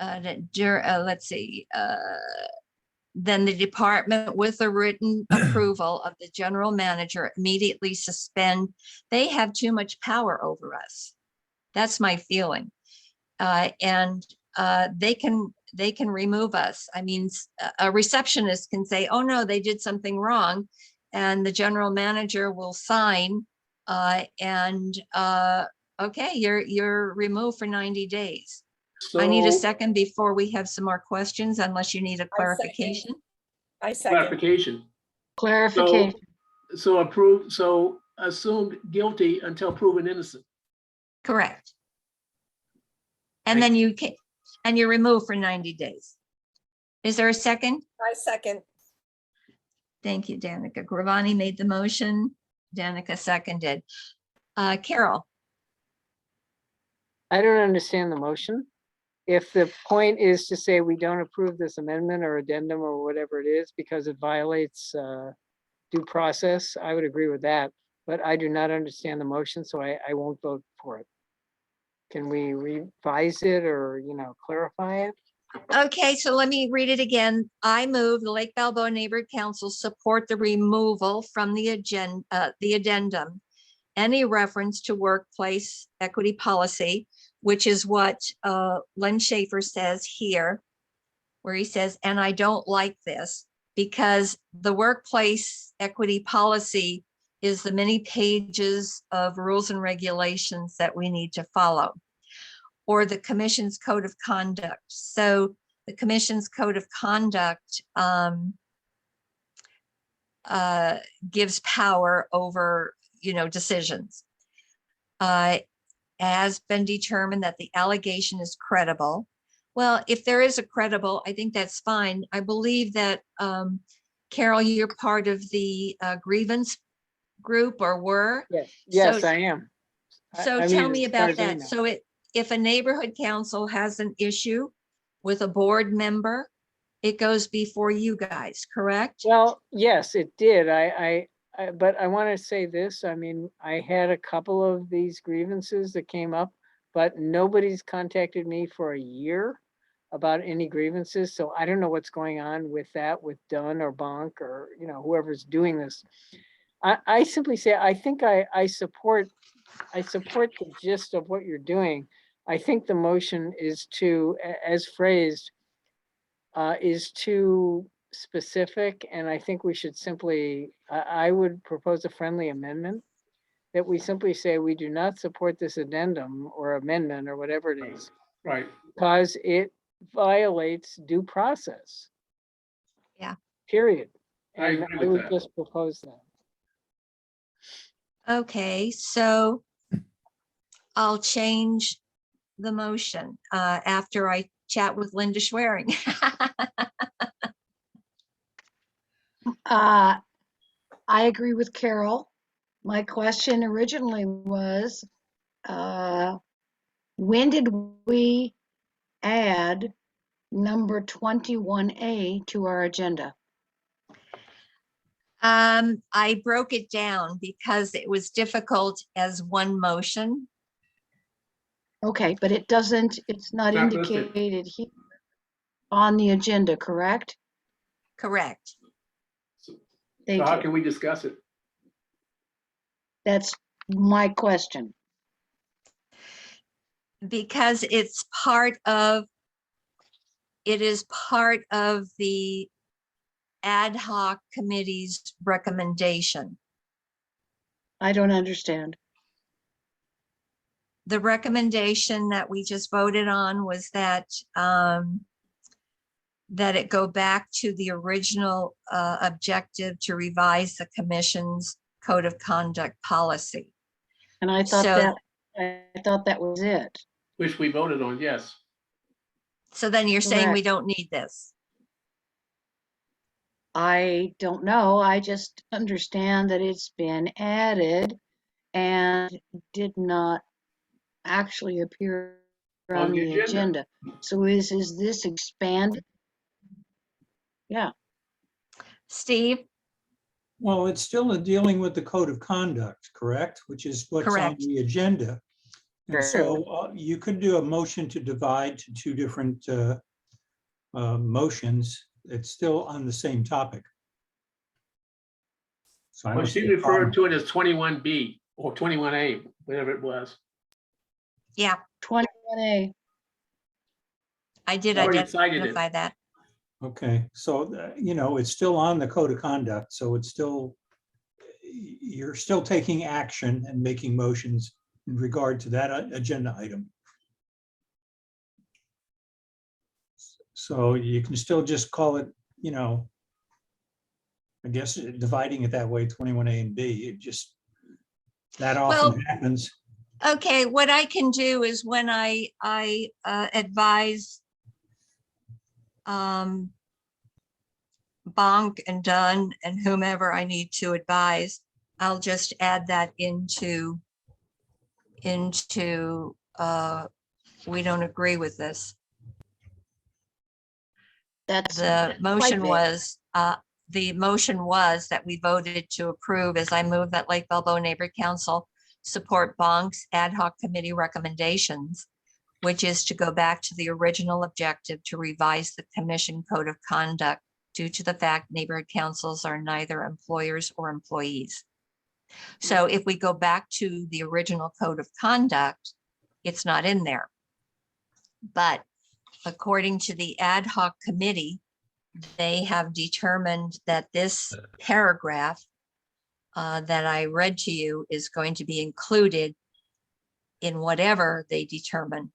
let's see, then the department with the written approval of the general manager immediately suspend. They have too much power over us. That's my feeling. And they can remove us. I mean, a receptionist can say, oh no, they did something wrong. And the general manager will sign okay, you're removed for 90 days. I need a second before we have some more questions, unless you need a clarification. I second. Clarification. Clarification. So assumed guilty until proven innocent. Correct. And then you're removed for 90 days. Is there a second? I second. Thank you, Danica. Gravani made the motion. Danica seconded. Carol. I don't understand the motion. If the point is to say we don't approve this amendment or addendum or whatever it is because it violates due process, I would agree with that. But I do not understand the motion, so I won't vote for it. Can we revise it or, clarify it? Okay, so let me read it again. I move the Lake Balboa Neighborhood Council support the removal from the agenda, the addendum, any reference to workplace equity policy, which is what Len Schaefer says here, where he says, and I don't like this, because the workplace equity policy is the many pages of rules and regulations that we need to follow, or the commission's code of conduct. So the commission's code of conduct gives power over, decisions. Has been determined that the allegation is credible. Well, if there is a credible, I think that's fine. I believe that, Carol, you're part of the grievance group, or were? Yes, I am. So tell me about that. So if a neighborhood council has an issue with a board member it goes before you guys, correct? Well, yes, it did. But I want to say this. I mean, I had a couple of these grievances that came up, but nobody's contacted me for a year about any grievances. So I don't know what's going on with that, with Dunn or Bonk or, you know, whoever's doing this. I simply say, I think I support the gist of what you're doing. I think the motion is to, as phrased, is too specific, and I think we should simply, I would propose a friendly amendment that we simply say we do not support this addendum or amendment or whatever it is, Right. because it violates due process. Yeah. Period. I And agree I with would that. just propose that. Okay, so I'll change the motion after I chat with Linda Schwerin. I agree with Carol. My question originally was, when did we add number 21A to our agenda? I broke it down because it was difficult as one motion. Okay, but it doesn't, it's not Not listed. indicated here on the agenda, correct? Correct. So Thank how you. can we discuss it? That's my question. Because it's part of, it is part of the ad hoc committee's recommendation. I don't understand. The recommendation that we just voted on was that that it go back to the original objective to revise the commission's code of conduct policy. And I thought So- that was it. Which we voted on, yes. So then you're saying we Correct. don't need this? I don't know. I just understand that it's been added and did not actually appear on the agenda. So is this expanded? Yeah. Steve? Well, it's still dealing with the code of conduct, correct? Which is what's on Correct. the agenda. And Sure. so you could do a motion to divide to two different motions. It's still on the same topic. So I Well, don't she see a problem. referred to it as 21B or 21A, whatever it was. Yeah, 21A. I did Already cited it. identify that. Okay, so, you know, it's still on the code of conduct, so it's still, you're still taking action and making motions in regard to that agenda item. So you can still just call it, you know, I guess dividing it that way, 21A and B, it just, that often Well- happens. Okay, what I can do is when I advise Bonk and Dunn and whomever I need to advise, I'll just add that into we don't agree with this. That's The motion big. was, the motion was that we voted to approve, as I move that Lake Balboa Neighborhood Council support Bonk's ad hoc committee recommendations, which is to go back to the original objective to revise the commission code of conduct due to the fact neighborhood councils are neither employers or employees. So if we go back to the original code of conduct, it's not in there. But according to the ad hoc committee, they have determined that this paragraph that I read to you is going to be included in whatever they determine,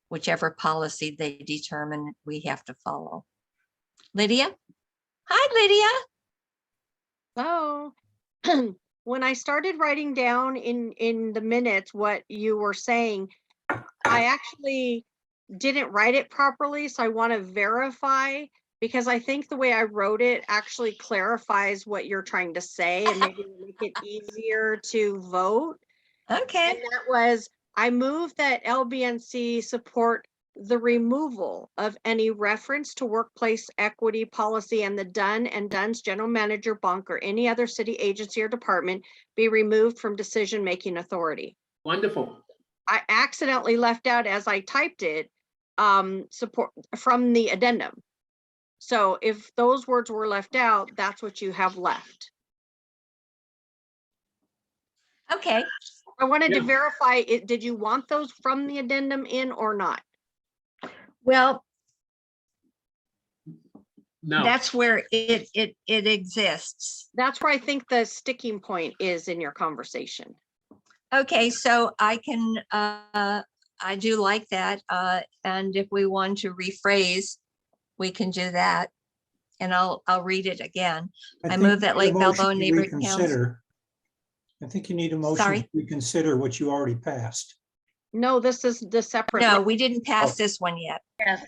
whichever policy they determine we have to follow. Lydia? Hi, Lydia. Oh, when I started writing down in the minutes what you were saying, I actually didn't write it properly, so I want to verify, because I think the way I wrote it actually clarifies what you're trying to say and maybe make it easier to vote. Okay. And that was, I move that LBNC support the removal of any reference to workplace equity policy and the Dunn and Dunn's general manager, Bonk, or any other city agency or department be removed from decision-making authority. Wonderful. I accidentally left out, as I typed it, support from the addendum. So if those words were left out, that's what you have left. Okay. I wanted to Yeah. verify it. Did you want those from the addendum in or not? Well, No. that's where it exists. That's where I think the sticking point is in your conversation. Okay, so I can, I do like that. And if we want to rephrase, we can do that. And I'll read it again. I think move that you need a Lake motion Balboa to Neighborhood Council. reconsider. I think you need a motion Sorry? to reconsider what you already passed. No, this is the separate. No, we didn't pass Oh. this one yet. Yes.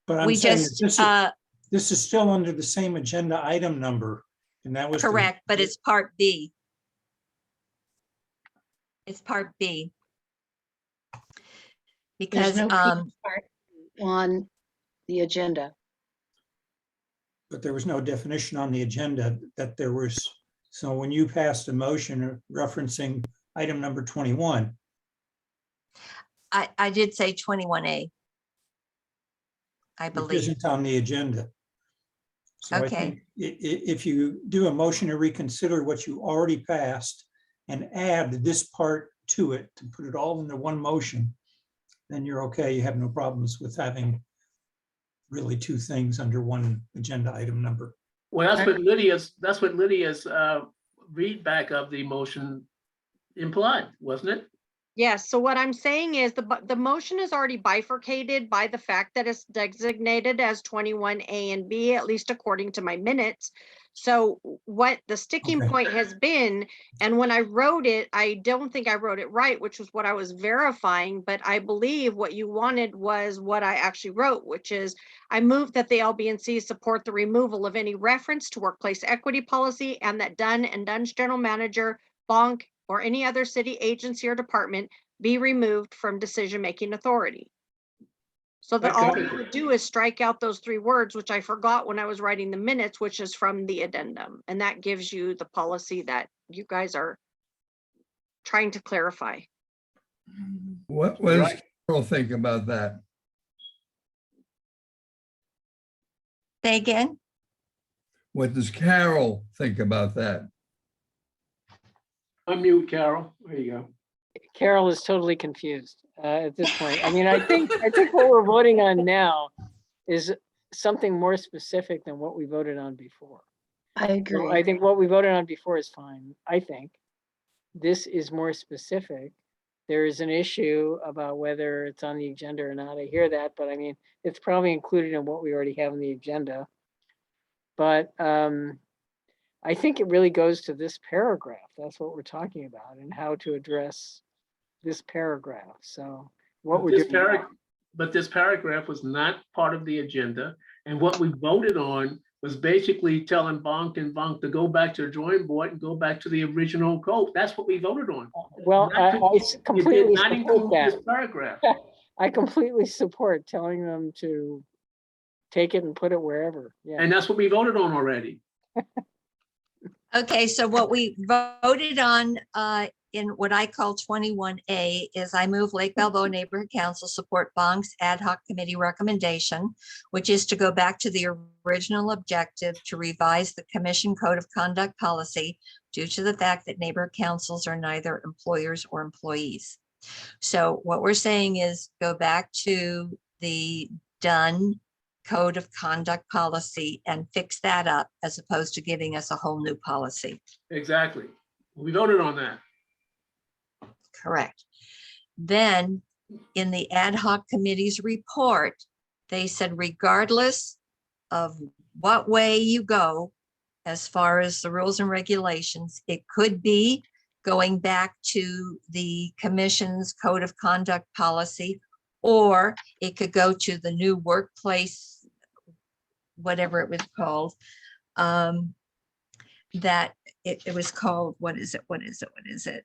But I'm We saying just, that this is still under the same agenda item number, and that was. correct, but it's part B. It's part B. There's Because, no P part on the agenda. But there was no definition on the agenda that there was. So when you passed a motion referencing item number 21, I did say 21A. I it believe. isn't on the agenda. So I Okay. think if you do a motion to reconsider what you already passed and add this part to it, to put it all into one motion, then you're okay. You have no problems with having really two things under one agenda item number. Well, that's what Lydia's read back of the motion implied, wasn't it? Yes, so what I'm saying is the motion is already bifurcated by the fact that it's designated as 21A and B, at least according to my minutes. So what the sticking Okay. point has been, and when I wrote it, I don't think I wrote it right, which was what I was verifying, but I believe what you wanted was what I actually wrote, which is I move that the LBNC support the removal of any reference to workplace equity policy and that Dunn and Dunn's general manager, Bonk, or any other city agency or department be removed from decision-making authority. So that all you would do is strike out those three words, which I forgot when I was writing the minutes, which is from the addendum. And that gives you the policy that you guys are trying to clarify. What does Carol think about that? Say again? What does Carol think about that? Unmute Carol. There you go. Carol is totally confused at this point. I mean, I think what we're voting on now is something more specific than what we voted on before. I agree. So I think what we voted on before is fine. I think this is more specific. There is an issue about whether it's on the agenda or not. I hear that, but I mean, it's probably included in what we already have on the agenda. But I think it really goes to this paragraph. That's what we're talking about and how to address this paragraph. So what we're doing. But this paragraph was not part of the agenda. And what we voted on was basically telling Bonk and Bonk to go back to the drawing board and go back to the original code. That's what we voted on. Well, I completely not support include that. this paragraph. I completely support telling them to take it and put it wherever. Yeah. And that's what we voted on already. Okay, so what we voted on in what I call 21A is I move Lake Balboa Neighborhood Council support Bonk's ad hoc committee recommendation, which is to go back to the original objective to revise the commission code of conduct policy due to the fact that neighborhood councils are neither employers or employees. So what we're saying is go back to the Dunn code of conduct policy and fix that up as opposed to giving us a whole new policy. Exactly. We voted on that. Correct. Then in the ad hoc committee's report, they said regardless of what way you go, as far as the rules and regulations, it could be going back to the commission's code of conduct policy, or it could go to the new workplace, whatever it was called, that it was called, what is it?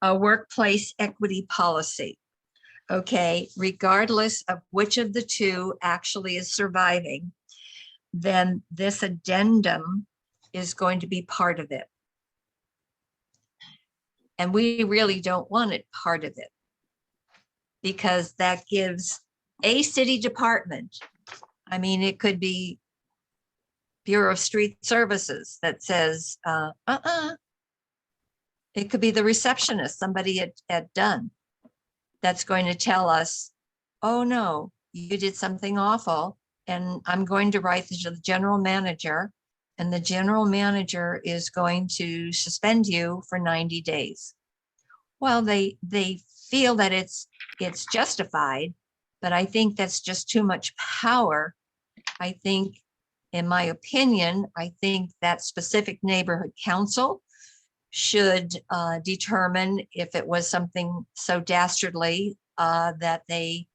a workplace equity policy. Okay, regardless of which of the two actually is surviving, then this addendum is going to be part of it. And we really don't want it part of it, because that gives a city department, I mean, it could be Bureau of Street Services that says, it could be the receptionist, somebody at Dunn, that's going to tell us, oh no, you did something awful, and I'm going to write to the general manager, and the general manager is going to suspend you for 90 days. Well, they feel that it's justified, but I think that's just too much power. I think, in my opinion, I think that specific neighborhood council should determine if it was something so dastardly that they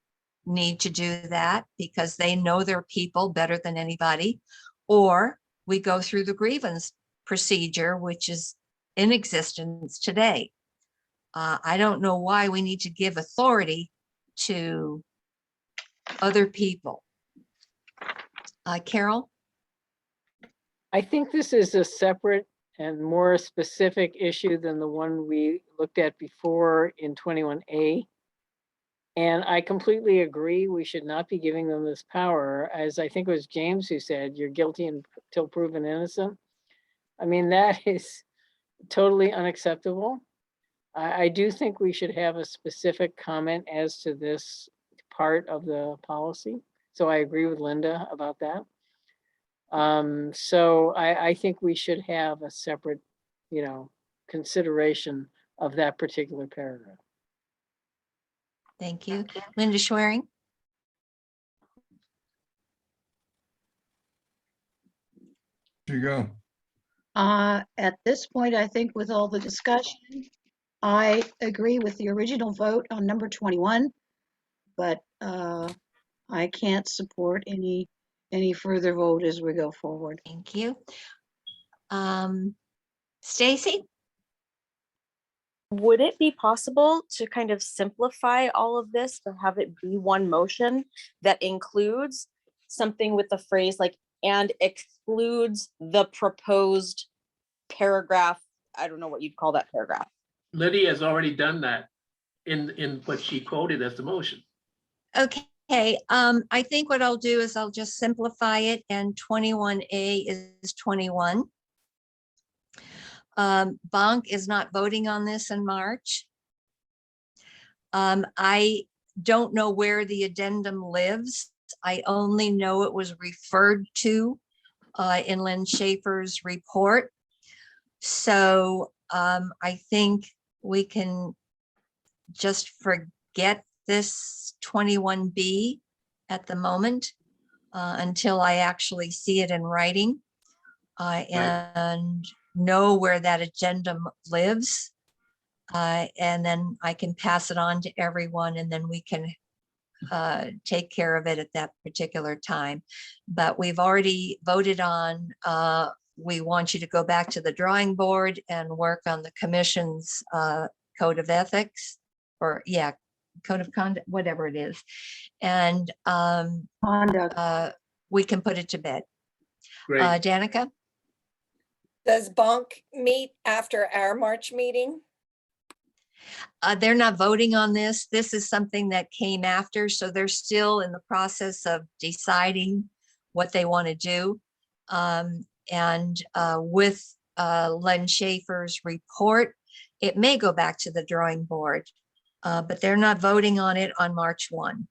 need to do that because they know their people better than anybody, or we go through the grievance procedure, which is in existence today. I don't know why we need to give authority to other people. Carol? I think this is a separate and more specific issue than the one we looked at before in 21A. And I completely agree, we should not be giving them this power. As I think it was James who said, you're guilty until proven innocent. I mean, that is totally unacceptable. I do think we should have a specific comment as to this part of the policy. So I agree with Linda about that. So I think we should have a separate, consideration of that particular paragraph. Thank you. Linda Schwerin? There you go. At this point, I think with all the discussion, I agree with the original vote on number 21, but I can't support any further vote as we go forward. Thank you. Stacy? Would it be possible to kind of simplify all of this to have it be one motion that includes something with the phrase like, and excludes the proposed paragraph? I don't know what you'd call that paragraph. Lydia has already done that in what she quoted as the motion. Okay, I think what I'll do is I'll just simplify it, and 21A is 21. Bonk is not voting on this in March. I don't know where the addendum lives. I only know it was referred to in Lynn Schaefer's report. So I think we can just forget this 21B at the moment until I actually see it in writing and know where that addendum lives. And then I can pass it on to everyone, and then we can take care of it at that particular time. But we've already voted on, we want you to go back to the drawing board and work on the commission's code of ethics, or code of conduct, whatever it is. And we can put it to bed. Great. Danica? Does Bonk meet after our March meeting? They're not voting on this. This is something that came after, so they're still in the process of deciding what they want to do. With Len Schaefer's report, it may go back to the drawing board, but they're not voting on it on March 1.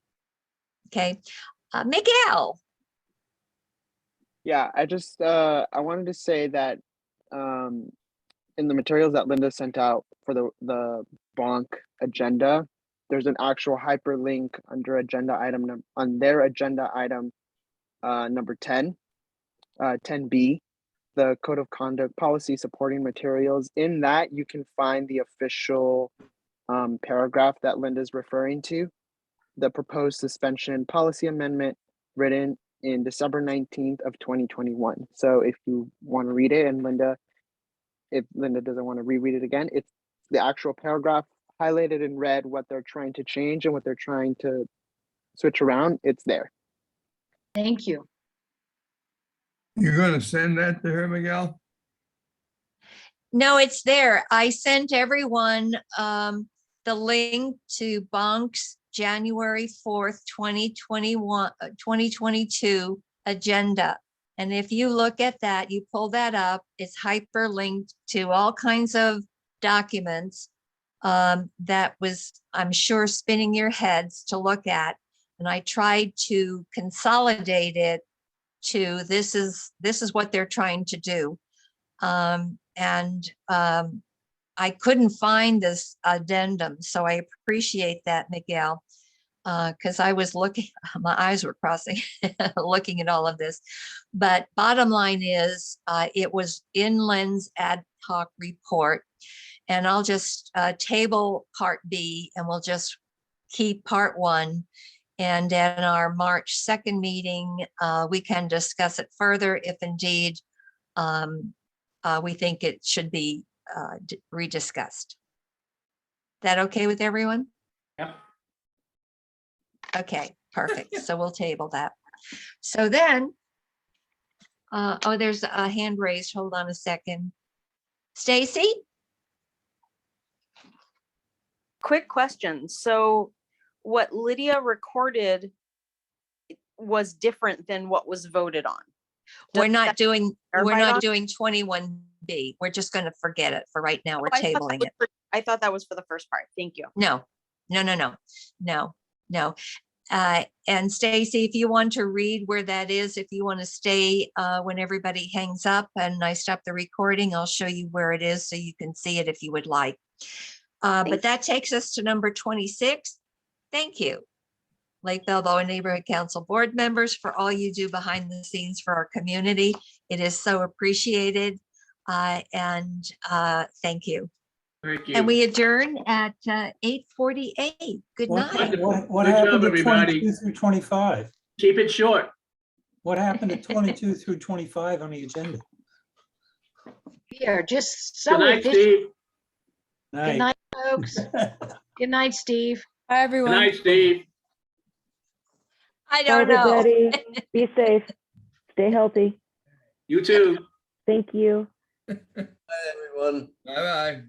Okay, Miguel. Yeah, I wanted to say that in the materials that Linda sent out for the Bonk agenda, there's an actual hyperlink under agenda item on their agenda item number 10, 10B, the code of conduct policy supporting materials. In that, you can find the official paragraph that Linda's referring to, the proposed suspension policy amendment written in December 19th of 2021. So if you want to read it, and if Linda doesn't want to reread it again, the actual paragraph highlighted in red, what they're trying to change and what they're trying to switch around, it's there. Thank you. You're gonna send that to her, Miguel? No, it's there. I sent everyone the link to Bonk's January 4th, 2022 agenda. And if you look at that, you pull that up, it's hyperlinked to all kinds of documents that was, I'm sure, spinning your heads to look at. And I tried to consolidate it to this is what they're trying to do. I couldn't find this addendum, so I appreciate that, Miguel, because I was looking, my eyes were crossing, looking at all of this. But bottom line is, it was in Len's ad hoc report, and I'll just table part B, and we'll just keep part 1. And at our March 2nd meeting, we can discuss it further if indeed we think it should be rediscussed. That okay with everyone? Yep. Okay, perfect. So we'll table that. So then, oh, there's a hand raised. Hold on a second. Stacy? Quick question. So what Lydia recorded was different than what was voted on. We're not doing 21B. We're just going to forget it for right now. We're tabling it. I thought that was for the first part. Thank you. No. And Stacy, if you want to read where that is, if you want to stay when everybody hangs up and I stop the recording, I'll show you where it is so you can see it if you would like. But that takes us to number 26. Thank you, Lake Balboa Neighborhood Council board members, for all you do behind the scenes for our community. It is so appreciated. And thank you. Thank you. And we adjourn at 8:48. Good night. What Good happened job, to everybody. 22 through 25? Keep it short. What happened to 22 through 25 on the agenda? We are just Good so night, efficient. Steve. Good night, folks. Good night, Steve. Bye, Good everyone. night, Steve. I Bye, don't know. everybody. Be safe. Stay healthy. You too. Thank you. Bye, everyone. Bye-bye.